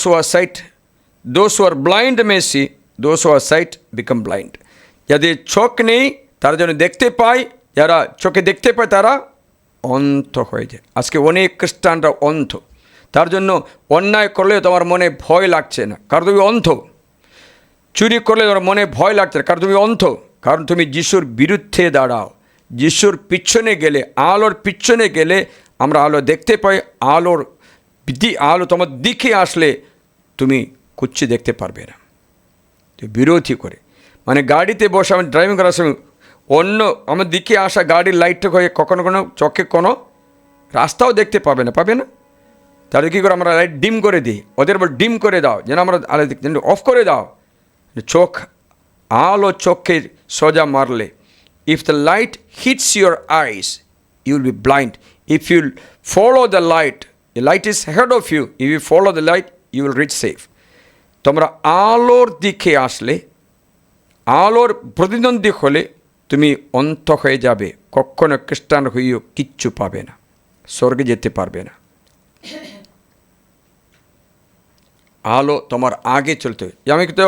who are blind may see, those who are sight become blind. যাদের চোখ নেই তারা যেন দেখতে পায়, যারা চোখে দেখতে পায় তারা অন্ধ হয়ে যায়। আজকে অনেক খ্রিস্টানরা অন্ধ, তার জন্য অন্যায় করলে তোমার মনে ভয় লাগছে না, কারণ তুমি অন্ধ। চুরি করলে তোমার মনে ভয় লাগছে না, কারণ তুমি অন্ধ। কারণ তুমি যিশুর বিরুদ্ধে দাঁড়াও। যিশুর পিছনে গেলে, আলোর পিছনে গেলে আমরা আলো দেখতে পাই। আলো তোমার দিকে আসলে তুমি কুচ্ছি দেখতে পারবে না, বিরোধী করে। মানে গাড়িতে বসে আমি ড্রাইভিং করার সময় অন্য আমার দিকে আসা গাড়ির লাইটটা হয়ে কখনো কোনো চোখে কোনো রাস্তাও দেখতে পাবে না। তাহলে কী করে আমরা লাইট ডিম করে দিই, ওদের বল ডিম করে দাও, যেন আমরা আলো দেখতে, অফ করে দাও। চোখ, আলো চোখে সোজা মারলে, if the light hits your eyes, you will be blind. If you follow the light is ahead of you. If you follow the light, you will reach safe. তোমরা আলোর দিকে আসলে, আলোর প্রতিদ্বন্দ্বী হলে তুমি অন্ধ হয়ে যাবে, কখনো খ্রিস্টান হইও কিচ্ছু পাবে না, স্বর্গে যেতে পারবে না। আলো তোমার আগে চলতে হয়। আমি তো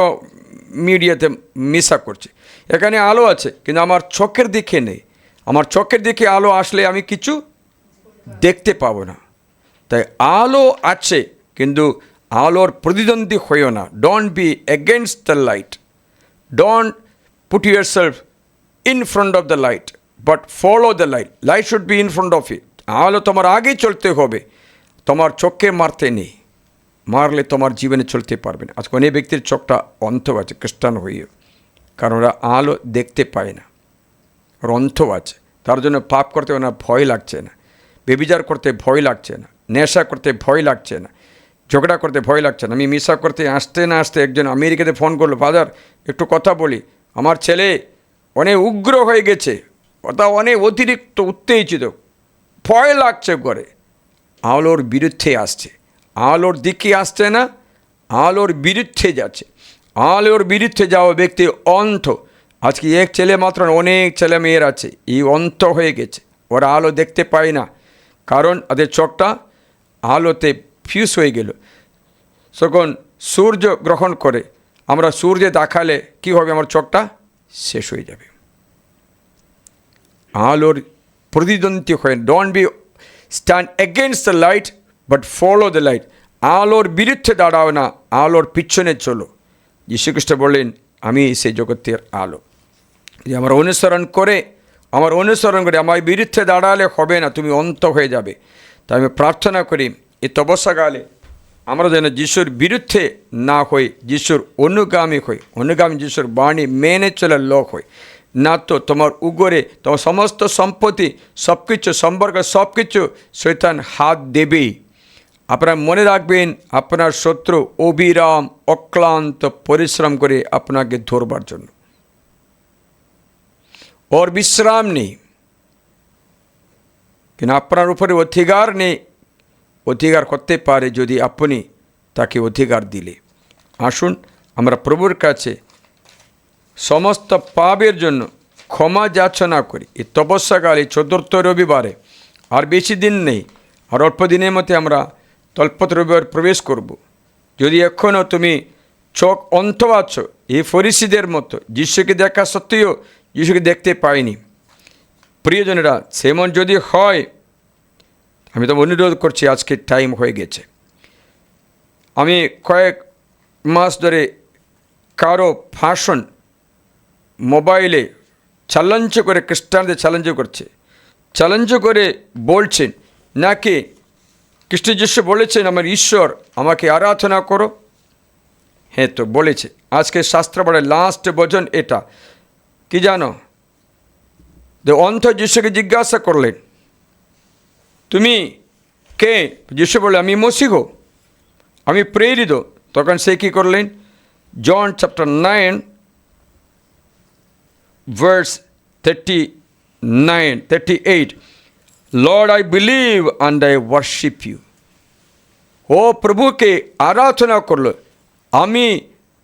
মিডিয়াতে মিশা করছি, এখানে আলো আছে কিন্তু আমার চোখের দিকে নেই। আমার চোখের দিকে আলো আসলে আমি কিছু দেখতে পাবো না। তাই আলো আছে কিন্তু আলোর প্রতিদ্বন্দ্বী হইও না। Don't be against the light, don't put your self in front of the light, but follow the light. Light should be in front of it. আলো তোমার আগে চলতে হবে, তোমার চোখে মারতে নেই, মারলে তোমার জীবনে চলতে পারবে না। আজকে অনেক ব্যক্তির চোখটা অন্ধ আছে খ্রিস্টান হইও, কারণ ওরা আলো দেখতে পায় না, ওরা অন্ধ আছে। তার জন্য পাপ করতে ওনার ভয় লাগছে না, বেবিচার করতে ভয় লাগছে না, নেশা করতে ভয় লাগছে না, ঝগড়া করতে ভয় লাগছে না। আমি মিশা করতে আসতে না আসতে একজন আমেরিকাতে ফোন করলো, ফাদার একটু কথা বলি, আমার ছেলে অনেক উগ্র হয়ে গেছে, কথা অনেক অতিরিক্ত উত্তেজিত, ভয় লাগছে করে। আলোর বিরুদ্ধে আসছে, আলোর দিকে আসছে না, আলোর বিরুদ্ধে যাচ্ছে। আলোর বিরুদ্ধে যাওয়া ব্যক্তি অন্ধ। আজকে এক ছেলে মাত্র, অনেক ছেলে মেয়ের আছে এই অন্ধ হয়ে গেছে, ওরা আলো দেখতে পায় না, কারণ ওদের চোখটা আলোতে ফিউজ হয়ে গেল। তখন সূর্য গ্রহণ করে, আমরা সূর্যে দেখালে কী হবে, আমার চোখটা শেষ হয়ে যাবে। আলোর প্রতিদ্বন্দ্বী হয়ে, don't be stand against the light but follow the light. আলোর বিরুদ্ধে দাঁড়াও না, আলোর পিছনে চলো। যীশুখ্রিস্ট বললেন, আমি সেই জগতের আলো। যে আমার অনুসরণ করে আমার বিরুদ্ধে দাঁড়ালে হবে না, তুমি অন্ত হয়ে যাবে। তাই আমি প্রার্থনা করি এই তপস্যাকালে আমরা যেন যিশুর বিরুদ্ধে না হই, যিশুর অনুগামী হই, অনুগামী যিশুর বাণী মেনে চলার লোক হই। না তো তোমার উগরে তোমার সমস্ত সম্পত্তি, সব কিছু সম্পর্ক, সব কিছু শয়তান হাত দেবেই। আপনারা মনে রাখবেন, আপনার শত্রু অবিরাম অক্লান্ত পরিশ্রম করে আপনাকে ধরবার জন্য, ওর বিশ্রাম নেই। কিন্তু আপনার উপরে অধিকার নেই, অধিকার করতে পারে যদি আপনি তাকে অধিকার দিলে। আসুন আমরা প্রভুর কাছে সমস্ত পাপের জন্য ক্ষমা যাচনা করি। এই তপস্যাকালে ৪র্থ রবিবারে, আর বেশি দিন নেই, আর অল্প দিনের মধ্যে আমরা তল্পত রবিবার প্রবেশ করব। যদি এখনও তুমি চোখ অন্ধ আছো, এই ফরিসিদের মতো যিশুকে দেখা সত্ত্বেও যিশুকে দেখতে পাইনি। প্রিয়জনেরা, সেমন যদি হয়, আমি তো অনুরোধ করছি, আজকে টাইম হয়ে গেছে। আমি কয়েক মাস ধরে কারো ভাষণ মোবাইলে চ্যালেঞ্জ করে, খ্রিস্টানদের চ্যালেঞ্জ করছে, চ্যালেঞ্জ করে বলছেন নাকি খ্রিস্ট যিশু বলেছেন আমার ঈশ্বর, আমাকে আরাধনা করো। হ্যাঁ, তো বলেছে। আজকে শাস্ত্র পড়ে লাস্ট বচন এটা কি জানো? অন্ধ যিশুকে জিজ্ঞাসা করলেন, তুমি কে? যিশু বলে, আমি মসিহ, আমি প্রেরিত। তখন সে কী করলেন? John chapter 9 verse 38, Lord, I believe and I worship you. ও প্রভুকে আরাধনা করলো, আমি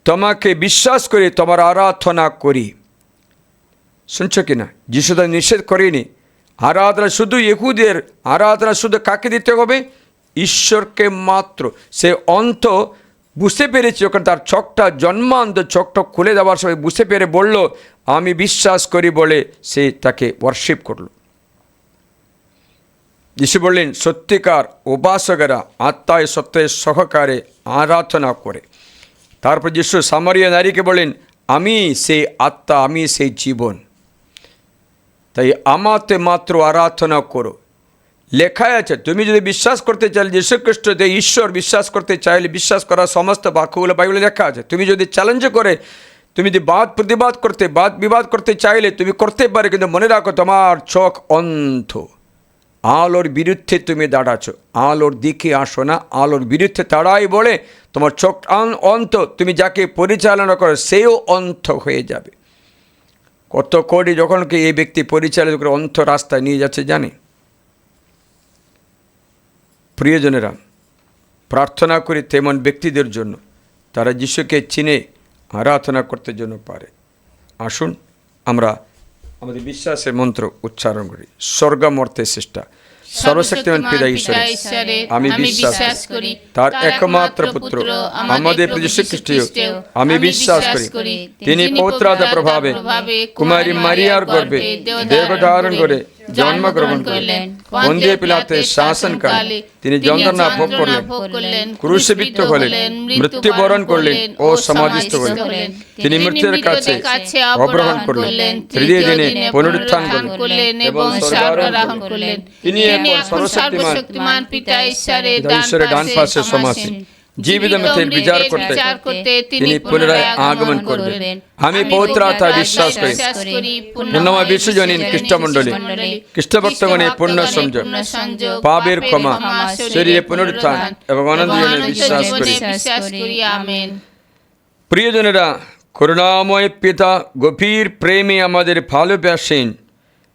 তোমাকে বিশ্বাস করি, তোমার আরাধনা করি। শুনছো কি না? যিশু তো নিষেধ করেনি। আরাধনা শুধু ইহুদের আরাধনা শুধু কাকে দিতে হবে? ঈশ্বরকে মাত্র। সে অন্ত বুঝতে পেরেছে, যখন তার চোখটা জন্মান্ত চোখটা খুলে দেওয়ার সময় বুঝতে পেরে বলল আমি বিশ্বাস করি বলে সে তাকে ওয়ার্শিপ করলো। যিশু বললেন সত্যিকার উপাসকেরা আত্মায় সত্যের সহকারে আরাধনা করে। তারপর যিশু সামারিয়া নারীকে বলেন আমি সেই আত্মা, আমি সেই জীবন, তাই আমাতে মাত্র আরাধনা করো। লেখায় আছে, তুমি যদি বিশ্বাস করতে চাইলে যীশু খ্রিস্ট যে ঈশ্বর বিশ্বাস করতে চাইলে বিশ্বাস করার সমস্ত বাক্যগুলো বাইবেলে লেখা আছে। তুমি যদি চ্যালেঞ্জ করে, তুমি যদি বাদ বিবাদ করতে চাইলে তুমি করতে পারে, কিন্তু মনে রাখো তোমার চোখ অন্ধ। আলোর বিরুদ্ধে তুমি দাঁড়াচ্ছ, আলোর দিকে আসো না, আলোর বিরুদ্ধে দাঁড়াই বলে তোমার চোখ অন্ধ। তুমি যাকে পরিচালনা করো সেও অন্ধ হয়ে যাবে। কত কোটি যখন কি এই ব্যক্তি পরিচালিত করে অন্ধ রাস্তায় নিয়ে যাচ্ছে জানে। প্রিয়জনেরা, প্রার্থনা করি তেমন ব্যক্তিদের জন্য তারা যিশুকে চিনে আরাধনা করতে জন্য পারে। আসুন আমরা আমাদের বিশ্বাসের মন্ত্র উচ্চারণ করি। স্বর্গমর্তে সৃষ্টা সর্বশক্তিমান পিতা ঈশ্বরে আমি বিশ্বাস করি, তার একমাত্র পুত্র আমাদের যীশু খ্রিস্ট আমি বিশ্বাস করি, তিনি পৌত্রাদের প্রভাবে কুমারী মারিয়ার গর্ভে দেহ ধারণ করে জন্মগ্রহণ করলেন, পন্তিয়া পিলাতের শাসনকালে তিনি যন্ত্রণা ভোগ করলেন, ক্রুশবিদ্ধ হলেন, মৃত্যুবরণ করলেন ও সমাধিস্থ হলেন। তিনি মৃত্যুর কাছে অবরোহণ করলেন, তৃতীয় দিনে পুনরুত্থান করলেন এবং স্বর্গারোহণ করলেন। তিনি এখন সর্বশক্তিমান পিতা ঈশ্বরের ডান পাশে সমাসীন, জীবিত মৃতের বিচার করতে তিনি পুনরায় আগমন করবেন। আমি পবিত্র আত্মায় বিশ্বাস করি, পূর্ণময় বিশ্বজনীন খ্রিস্টমণ্ডলী, খ্রিস্টভক্তগণের পূর্ণ সংযোগ, পাপের ক্ষমা, শরীরে পুনরুত্থান এবং অনন্ত জীবনে বিশ্বাস করি। আমেন। প্রিয়জনেরা, করুণাময় পিতা গভীর প্রেমে আমাদের ভালোবাসেন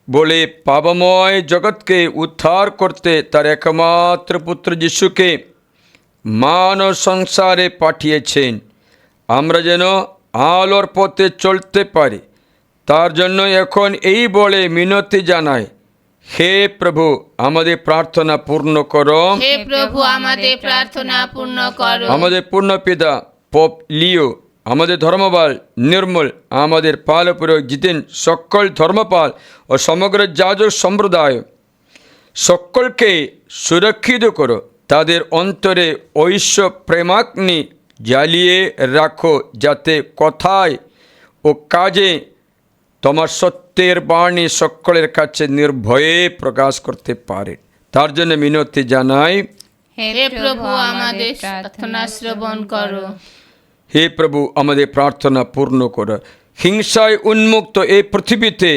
বলে পাপময় জগৎকে উদ্ধার করতে তার একমাত্র পুত্র যিশুকে মানব সংসারে পাঠিয়েছেন, আমরা যেন আলোর পথে চলতে পারি। তার জন্য এখন এই বলে মিনতি জানাই, হে প্রভু আমাদের প্রার্থনা পূর্ণ করো। হে প্রভু আমাদের প্রার্থনা পূর্ণ করো। আমাদের পূর্ণ পিতা পোপ লিও, আমাদের ধর্মপাল নির্মল, আমাদের পালপুরক জিতেন, সকল ধর্মপাল ও সমগ্র যাজক সম্প্রদায় সকলকে সুরক্ষিত করো। তাদের অন্তরে ঐশ্ব প্রেমাগ্নি জ্বালিয়ে রাখো, যাতে কথায় ও কাজে তোমার সত্যের বাণী সকলের কাছে নির্ভয়ে প্রকাশ করতে পারে। তার জন্য মিনতি জানাই, হে প্রভু আমাদের প্রার্থনা শ্রবণ করো। হে প্রভু আমাদের প্রার্থনা পূর্ণ করো। হিংসায় উন্মুক্ত এই পৃথিবীতে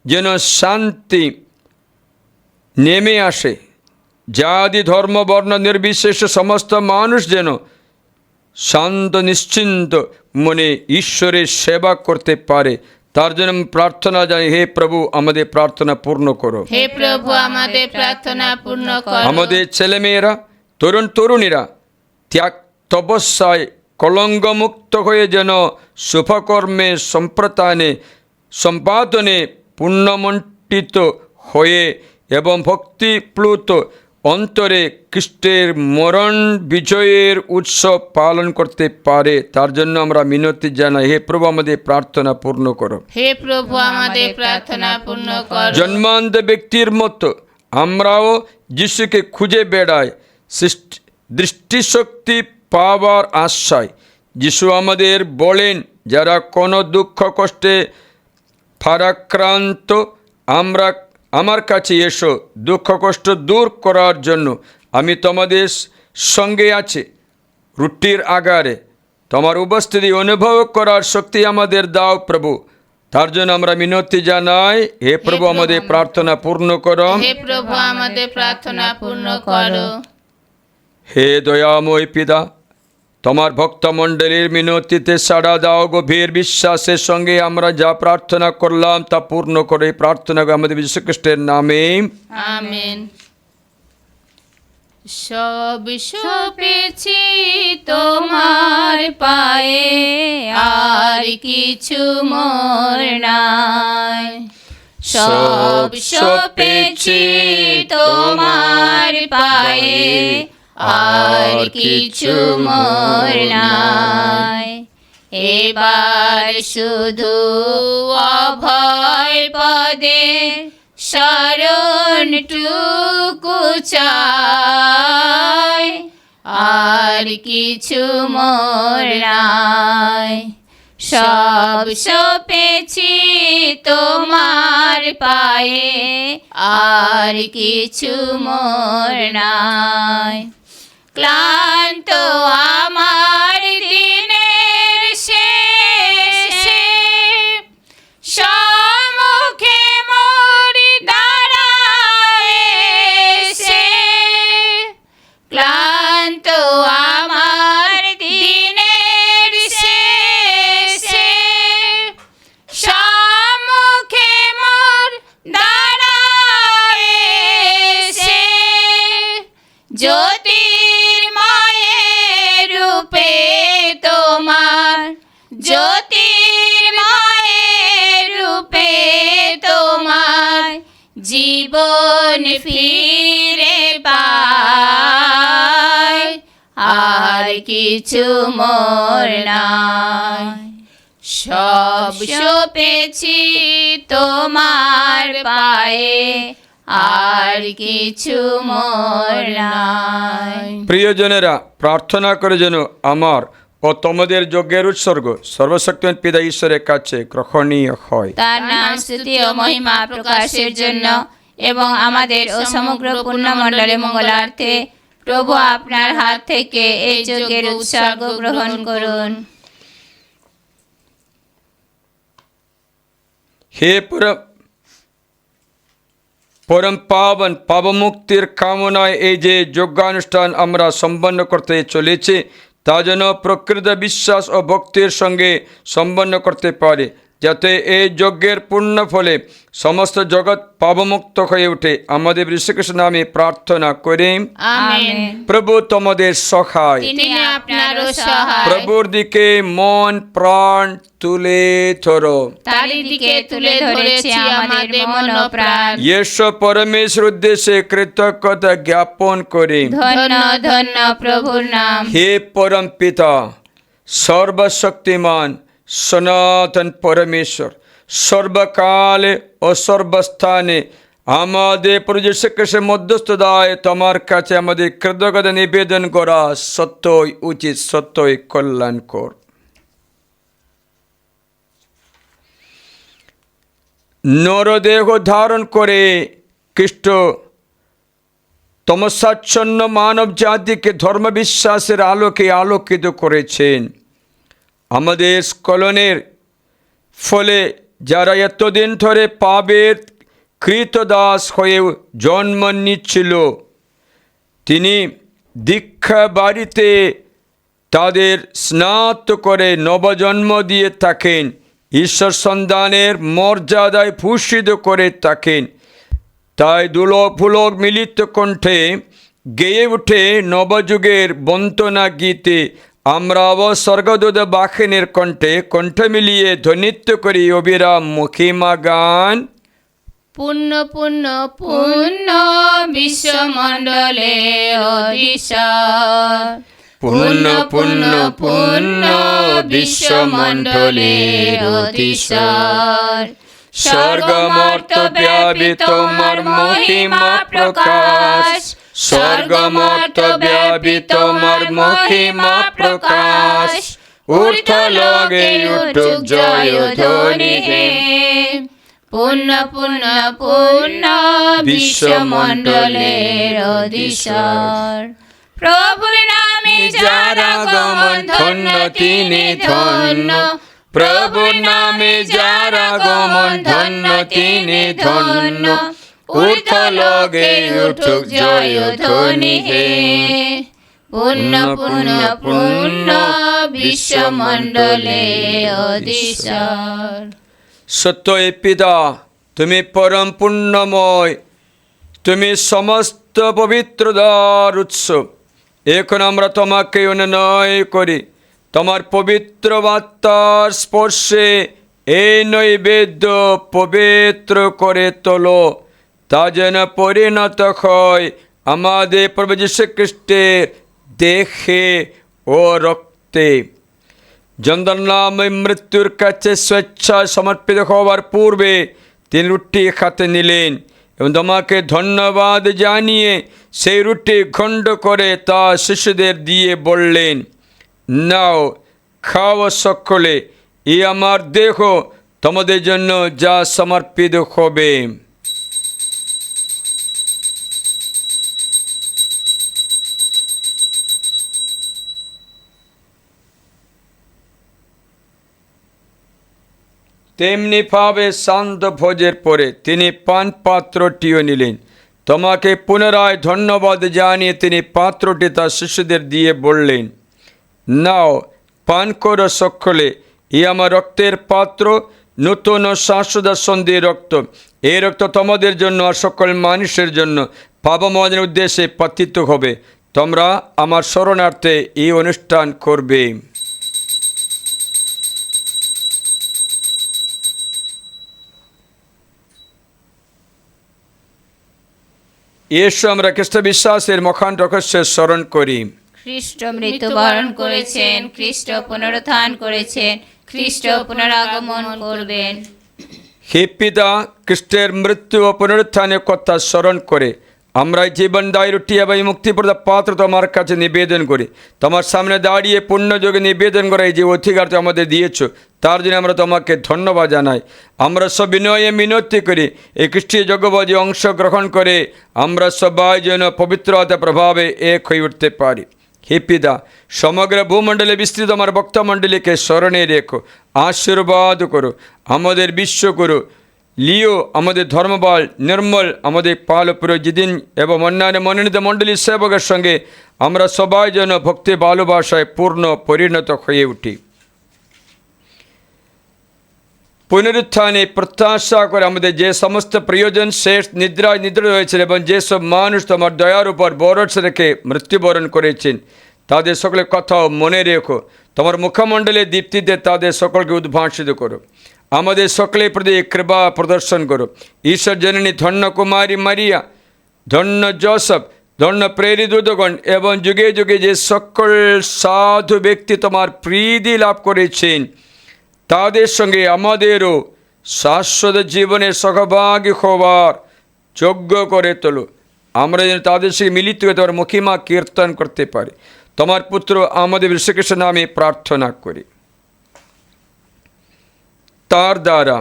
যেন শান্তি নেমে আসে, জাতি ধর্ম বর্ণ নির্বিশেষে সমস্ত মানুষ যেন শান্ত নিশ্চিন্ত মনে ঈশ্বরের সেবা করতে পারে। তার জন্য প্রার্থনা জানি, হে প্রভু আমাদের প্রার্থনা পূর্ণ করো। হে প্রভু আমাদের প্রার্থনা পূর্ণ করো। আমাদের ছেলেমেয়েরা, তরুণীরা ত্যাগ তপস্যায় কলঙ্কমুক্ত হয়ে যেন শুভকর্মে সম্পাদনে পুণ্যমণ্ডিত হয়ে এবং ভক্তিপ্লুত অন্তরে খ্রিস্টের মরণ বিজয়ের উৎসব পালন করতে পারে, তার জন্য আমরা মিনতি জানাই। হে প্রভু, আমাদের প্রার্থনা পূর্ণ করো। হে প্রভু, আমাদের প্রার্থনা পূর্ণ করো। জন্মান্ধ ব্যক্তির মতো আমরাও যিশুকে খুঁজে বেড়াই দৃষ্টিশক্তি পাওয়ার আশায়। যিশু আমাদের বলেন, যারা কোনো দুঃখ কষ্টে ভারাক্রান্ত আমার কাছে এসো, দুঃখ কষ্ট দূর করার জন্য আমি তোমাদের সঙ্গে আছি। রুটির আগারে তোমার উপস্থিতি অনুভব করার শক্তি আমাদের দাও প্রভু, তার জন্য আমরা মিনতি জানাই। হে প্রভু, আমাদের প্রার্থনা পূর্ণ করো। হে প্রভু, আমাদের প্রার্থনা পূর্ণ করো। হে দয়াময় পিতা, তোমার ভক্তমণ্ডলীর মিনতিতে সাড়া দাও। গভীর বিশ্বাসের সঙ্গে আমরা যা প্রার্থনা করলাম তা পূর্ণ করে প্রার্থনা করে আমাদের যীশু খ্রিস্টের নামে, আমেন। সব সপেছি তোমার পায়ে, আর কিছু মোর নাই। সব সপেছি তোমার পায়ে, আর কিছু মোর নাই। এবার শুধু অভয় পদে শরণটুকু চাই, আর কিছু মোর নাই। সব সপেছি তোমার পায়ে, আর কিছু মোর নাই। ক্লান্ত আমার দিনের শেষে সম্মুখে মোর দাঁড়ায় এসে। ক্লান্ত আমার দিনের শেষে সম্মুখে মোর দাঁড়ায় এসে। জ্যোতির্ময়ের রূপে তোমার, জ্যোতির্ময়ের রূপে তোমার জীবন ফিরে পাই, আর কিছু মোর নাই। সব সপেছি তোমার পায়ে, আর কিছু মোর নাই। প্রিয়জনেরা, প্রার্থনা করে যেন আমার ও তোমাদের যজ্ঞের উৎসর্গ সর্বশক্তিমান পিতা ঈশ্বরের কাছে গ্রহণীয় হয়। তার নাম স্তুতি ও মহিমা প্রকাশের জন্য এবং আমাদের ও সমগ্র পুণ্যমণ্ডলে মঙ্গলার্থে প্রভু আপনার হাত থেকে এই যজ্ঞের উৎসর্গ গ্রহণ করুন। হে পরম পাবন পাবমুক্তির কামনায় এই যে যজ্ঞানুষ্ঠান আমরা সম্পন্ন করতে চলেছি, তা যেন প্রকৃত বিশ্বাস ও ভক্তির সঙ্গে সম্পন্ন করতে পারে, যাতে এই যজ্ঞের পূর্ণ ফলে সমস্ত জগৎ পাবমুক্ত হয়ে ওঠে। আমাদের যীশুখ্রিস্ট নামে প্রার্থনা করি, আমেন। প্রভু তোমাদের সহায়। তিনি আপনারও সহায়। প্রভুর দিকে মন প্রাণ তুলে ধরো। তারই দিকে তুলে ধরেছি আমাদের মন ও প্রাণ। ঈশ্বর পরমেশ্বর উদ্দেশ্যে কৃতজ্ঞতা জ্ঞাপন করি। ধন্য ধন্য প্রভুর নাম। হে পরম পিতা, সর্বশক্তিমান সনাতন পরমেশ্বর, সর্বকালে ও সর্বস্থানে আমাদের প্রভু যীশু খ্রিস্টের মধ্যস্থতায় তোমার কাছে আমাদের কৃতজ্ঞতা নিবেদন করা সত্যই উচিত, সত্যই কল্যাণকর। নরদেহ ধারণ করে খ্রিস্ট তমসাচ্ছন্ন মানব জাতিকে ধর্মবিশ্বাসের আলোকে আলোকিত করেছেন। আমাদের স্খলনের ফলে যারা এতদিন ধরে পাপের কৃতদাস হয়ে জন্ম নিচ্ছিল, তিনি দীক্ষা বাড়িতে তাদের স্নাত করে নবজন্ম দিয়ে থাকেন, ঈশ্বর সন্তানের মর্যাদায় ভূষিত করে থাকেন। তাই দুলক ফুলক মিলিত কণ্ঠে গেয়ে উঠে নবযুগের বন্দনা গীতে আমরা স্বর্গদূত বাহিনীর কণ্ঠে কণ্ঠ মিলিয়ে ধ্বনিত্ব করি অবিরাম মহিমা গান পুণ্য পুণ্য পুণ্য বিশ্বমণ্ডলে অধীশ্বর। পুণ্য পুণ্য পুণ্য বিশ্বমণ্ডলের অধীশ্বর। স্বর্গমর্ত ব্যাপী তোমার মহিমা প্রকাশ, স্বর্গমর্ত ব্যাপী তোমার মহিমা প্রকাশ। ঊর্ধ্বলোকে উঠুক জয় ধ্বনি হে। পুণ্য পুণ্য পুণ্য বিশ্বমণ্ডলের অধীশ্বর। প্রভুর নামে যার আগমন ধন্য তিনি ধন্য। প্রভুর নামে যার আগমন ধন্য তিনি ধন্য। ঊর্ধ্বলোকে উঠুক জয় ধ্বনি হে। পুণ্য পুণ্য পুণ্য বিশ্বমণ্ডলের অধীশ্বর। সত্যই পিতা, তুমি পরম পুণ্যময়, তুমি সমস্ত পবিত্রতার উৎস। এখন আমরা তোমাকে অনুনয় করি, তোমার পবিত্র বার্তার স্পর্শে এই নৈবেদ্য পবিত্র করে তোলো, তা যেন পরিণত হয় আমাদের প্রভু যীশু খ্রিস্টের দেহে ও রক্তে। যন্ত্রণাময় মৃত্যুর কাছে স্বেচ্ছায় সমর্পিত হওয়ার পূর্বে তিনি রুটি হাতে নিলেন এবং তোমাকে ধন্যবাদ জানিয়ে সেই রুটি খণ্ড করে তা শিশুদের দিয়ে বললেন, নাও খাও সকলে, এই আমার দেহ তোমাদের জন্য যা সমর্পিত হবে। তেমনি ভাবে শান্ত ভোজের পরে তিনি পান পাত্রটিও নিলেন, তোমাকে পুনরায় ধন্যবাদ জানিয়ে তিনি পাত্রটি তার শিশুদের দিয়ে বললেন, নাও পান করো সকলে, এই আমার রক্তের পাত্র, নূতন ও শাশ্বত সন্ধির রক্ত। এই রক্ত তোমাদের জন্য আর সকল মানুষের জন্য পাপমোচনের উদ্দেশ্যে পাতিত হবে। তোমরা আমার শরণার্থে এই অনুষ্ঠান করবে। এসো আমরা খ্রিস্ট বিশ্বাসের মহান রহস্যের স্মরণ করি। খ্রিস্ট মৃত্যুবরণ করেছেন, খ্রিস্ট পুনরুত্থান করেছেন, খ্রিস্ট পুনরাগমন করবেন। হে পিতা, খ্রিস্টের মৃত্যু ও পুনরুত্থানের কথা স্মরণ করে আমরা জীবনদায়ী রুটি এবং মুক্তিপ্রদ পাত্র তোমার কাছে নিবেদন করি। তোমার সামনে দাঁড়িয়ে পুণ্যযোগে নিবেদন করে যে অধিকার তো আমাদের দিয়েছ, তার জন্য আমরা তোমাকে ধন্যবাদ জানাই। আমরা সব বিনয়ে মিনতি করি এই খ্রিস্টীয় যজ্ঞবাদী অংশগ্রহণ করে আমরা সবাই যেন পবিত্রতা প্রভাবে এক হয়ে উঠতে পারি। হে পিতা, সমগ্র ভূমণ্ডলে বিস্তৃত আমার ভক্তমণ্ডলীকে স্মরণে রেখো, আশীর্বাদ করো, আমাদের বিশ্ব করো। লিও আমাদের ধর্মবল নির্মল, আমাদের পাল পুরোজিদিন এবং অন্যান্য মনোনীত মণ্ডলীর সেবকের সঙ্গে আমরা সবাই যেন ভক্তি ভালোবাসায় পূর্ণ পরিণত হয়ে উঠি। পুনরুত্থানে প্রত্যাশা করে আমাদের যে সমস্ত প্রিয়জন শেষ নিদ্রায় নিদ্রা রয়েছেন এবং যেসব মানুষ তোমার দয়ার উপর ভরসা রেখে মৃত্যুবরণ করেছেন, তাদের সকলের কথাও মনে রেখো। তোমার মুখমণ্ডলের দীপ্তিতে তাদের সকলকে উদ্ভাসিত করো। আমাদের সকলের প্রতি কৃপা প্রদর্শন করো। ঈশ্বর জননী ধন্য কুমারী মারিয়া, ধন্য জোসেফ, ধন্য প্রেরিত দূতগণ এবং যুগে যুগে যে সকল সাধু ব্যক্তি তোমার প্রীতি লাভ করেছেন, তাদের সঙ্গে আমাদেরও শাশ্বত জীবনের সহভাগী হওয়ার যোগ্য করে তোলো। আমরা যেন তাদের সঙ্গে মিলিত হয়ে তোমার মহিমা কীর্তন করতে পারি। তোমার পুত্র আমাদের যীশুখ্রিস্টের নামে প্রার্থনা করি। তার দ্বারা,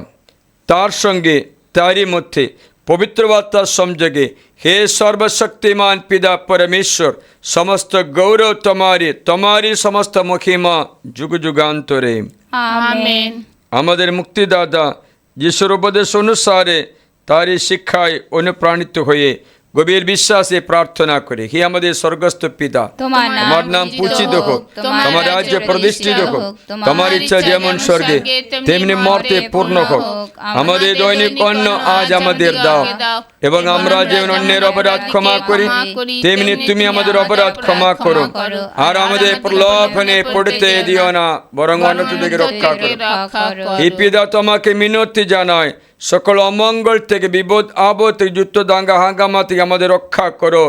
তার সঙ্গে, তারই মধ্যে পবিত্র বার্তার সংযোগে হে সর্বশক্তিমান পিতা পরমেশ্বর, সমস্ত গৌরব তোমারই, তোমারই সমস্ত মহিমা যুগ যুগান্তরে। আমেন। আমাদের মুক্তিদাতা যিশুর উপদেশ অনুসারে তারই শিক্ষায় অনুপ্রাণিত হয়ে গভীর বিশ্বাসে প্রার্থনা করে, হে আমাদের স্বর্গস্থ পিতা, তোমার নাম পূজিত হোক, তোমার রাজ্য প্রতিষ্ঠিত হোক, তোমার ইচ্ছা যেমন স্বর্গে তেমনি মর্তে পূর্ণ হোক। আমাদের দৈনিক অন্ন আজ আমাদের দাও, এবং আমরা যেমন অন্যের অপরাধ ক্ষমা করি তেমনি তুমি আমাদের অপরাধ ক্ষমা করো। আর আমাদের প্রলোভনে পড়তে দিও না, বরং অনর্থ থেকে রক্ষা করো। হে পিতা, তোমাকে মিনতি জানায় সকল অমঙ্গল থেকে, বিপদ আপদ থেকে, যুদ্ধ দাঙ্গা হাঙ্গামা থেকে আমাদের রক্ষা করো।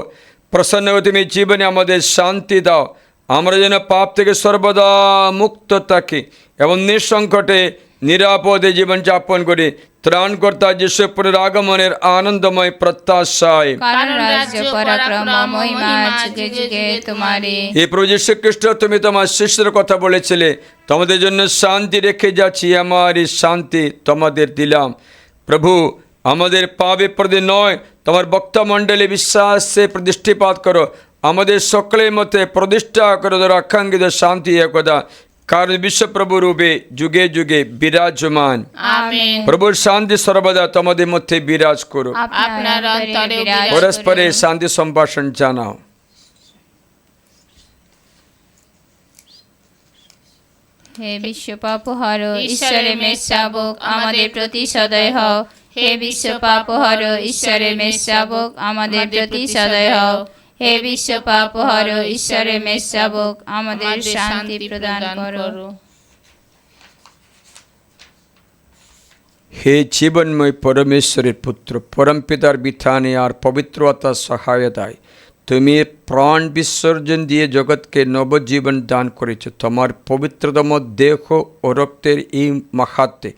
প্রসন্ন হয়ে তুমি জীবনে আমাদের শান্তি দাও। আমরা যেন পাপ থেকে সর্বদা মুক্ত থাকি এবং নিঃসংকটে নিরাপদে জীবনযাপন করি। ত্রাণকর্তা যিশুপুরের আগমনের আনন্দময় প্রত্যাশায় কারণ রাজ্য পরাক্রম মহিমা যুগে যুগে তোমারে। হে প্রভু যীশু খ্রিস্ট, তুমি তোমার শিষ্যের কথা বলেছিলে, তোমাদের জন্য শান্তি রেখে যাচ্ছি, আমার এই শান্তি তোমাদের দিলাম। প্রভু, আমাদের পাপে প্রতি নয়, তোমার বক্তামণ্ডলী বিশ্বাসে দৃষ্টিপাত করো। আমাদের সকলের মধ্যে প্রতিষ্ঠা করো ধরো আকাঙ্ক্ষিত শান্তি একদা, কারণ বিশ্বপ্রভু রূপে যুগে যুগে বিরাজমান। আমেন। প্রভুর শান্তি সর্বদা তোমাদের মধ্যে বিরাজ করো। আপনার অন্তরে বিরাজ পরস্পরে করুন। শান্তি সম্ভাষণ জানাও। হে বিশ্ব পাপহর ঈশ্বরের মেষ শাবক, আমাদের প্রতি সদয় হও। হে বিশ্ব পাপহর ঈশ্বরের মেষ শাবক, আমাদের প্রতি সদয় হও। হে বিশ্ব পাপহর ঈশ্বরের মেষ শাবক, আমাদের শান্তি প্রদান করো। হে জীবনময় পরমেশ্বরের পুত্র, পরমপিতার বিধানে আর পবিত্রতার সহায়তায় তুমি প্রাণ বিসর্জন দিয়ে জগৎকে নবজীবন দান করেছ। তোমার পবিত্রতম দেহ ও রক্তের এই মাহাত্ম্যে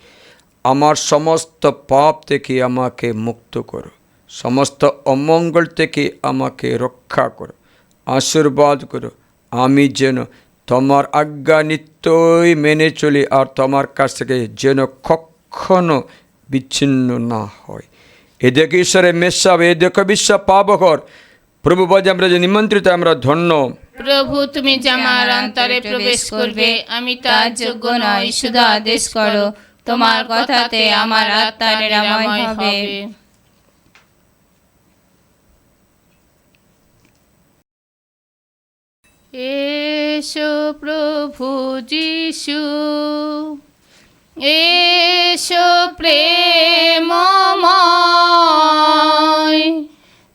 আমার সমস্ত পাপ থেকে আমাকে মুক্ত করো, সমস্ত অমঙ্গল থেকে আমাকে রক্ষা করো, আশীর্বাদ করো। আমি যেন তোমার আজ্ঞা নিত্যই মেনে চলি আর তোমার কাছ থেকে যেন কখনো বিচ্ছিন্ন না হয়। এ দেখে ঈশ্বরের মেষশাব, এ দেখো বিশ্ব পাপঘর। প্রভু বাজে আমরা যে নিমন্ত্রিত, আমরা ধন্য। প্রভু, তুমি যে আমার অন্তরে প্রবেশ করবে, আমি তার যোগ্য নই, শুধু আদেশ করো, তোমার কথাতে আমার আত্মা নিরাময় হবে। এসো প্রভু যিশু, এসো প্রেমময়,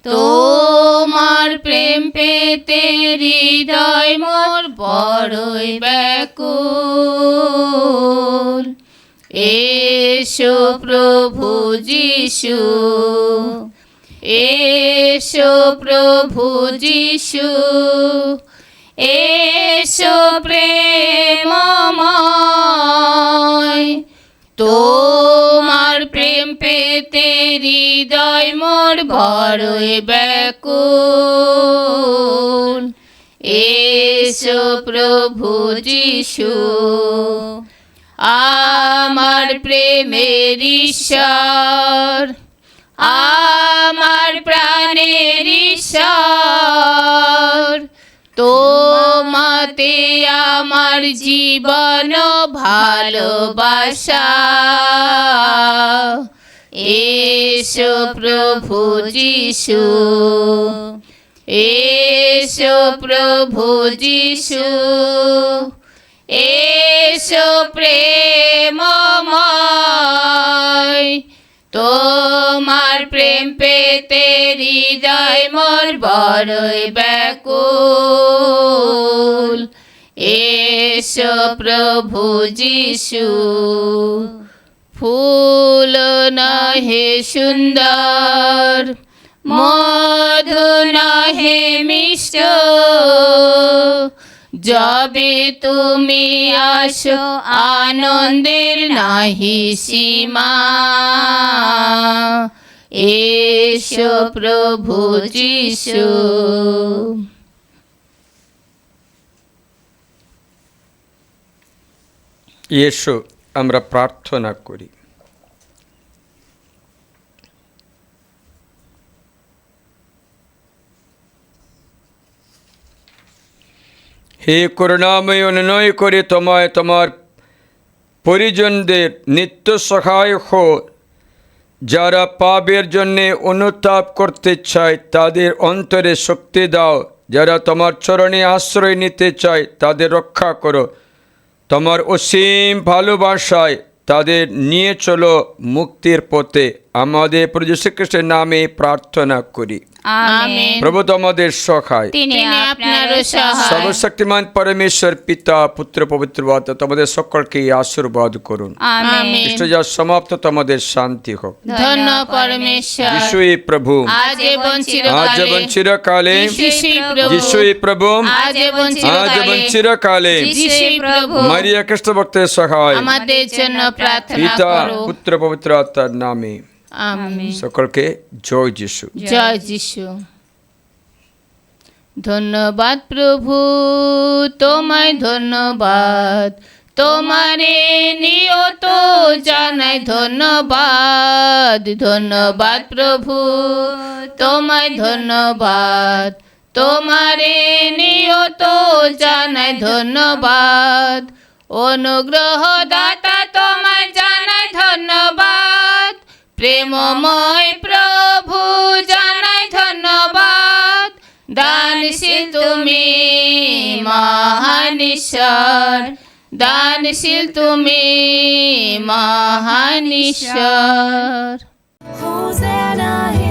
তোমার প্রেম পেতে হৃদয় মোর বড়ই ব্যাকুল। এসো প্রভু যিশু, এসো প্রভু যিশু, এসো প্রেমময়, তোমার প্রেম পেতে হৃদয় মোর বড়ই ব্যাকুল। এসো প্রভু যিশু, আমার প্রেমের ঈশ্বর, আমার প্রাণের ঈশ্বর, তোমাতে আমার জীবন ভালোবাসা। এসো প্রভু যিশু, এসো প্রভু যিশু, এসো প্রেমময়, তোমার প্রেম পেতে হৃদয় মোর বড়ই ব্যাকুল। এসো প্রভু যিশু, ফুল নহে সুন্দর, মধু নহে মিষ্ট, যবে তুমি আসো আনন্দের নাহি সীমা। এসো প্রভু যিশু। এসো আমরা প্রার্থনা করি। হে করুণাময়, অনুনয় করে তোমায় তোমার পরিজনদের নিত্য সহায় হো। যারা পাপের জন্যে অনুতাপ করতে চায় তাদের অন্তরে শক্তি দাও। যারা তোমার চরণে আশ্রয় নিতে চায় তাদের রক্ষা করো। তোমার অসীম ভালোবাসায় তাদের নিয়ে চলো মুক্তির পথে। আমাদের প্রভু যীশু খ্রিস্টের নামে প্রার্থনা করি, আমেন। প্রভু তোমাদের সহায়। তিনি তিনি আপনারও সহায়। সর্বশক্তিমান পরমেশ্বর পিতা পুত্র পবিত্র আত্মা তোমাদের সকলকে আশীর্বাদ করুন। আমেন। খ্রিস্ট যা সমাপ্ত তোমাদের শান্তি হোক। ধন্য পরমেশ্বর, যিশুই প্রভু, আজ এবং আজ এবং চিরকালে, চিরকালে, যিশুই প্রভু, যিশুই প্রভু, আজ এবং আজ এবং চিরকালে, চিরকালে। যিশুই প্রভু, মারিয়া খ্রিস্ট ভক্তের সহায়। আমাদের জন্য প্রার্থনা পিতা করো। পুত্র পবিত্র আত্মার নামে আমেন। সকলকে জয় যিশু। জয় যিশু। ধন্যবাদ প্রভু, তোমায় ধন্যবাদ, তোমারে নিয়ত জানাই ধন্যবাদ। ধন্যবাদ প্রভু, তোমায় ধন্যবাদ, তোমারে নিয়ত জানাই ধন্যবাদ। অনুগ্রহ দাতা তোমায় জানাই ধন্যবাদ, প্রেমময় প্রভু জানাই ধন্যবাদ। দানশীল তুমি মহান ঈশ্বর, দানশীল তুমি মহান ঈশ্বর। Hosanna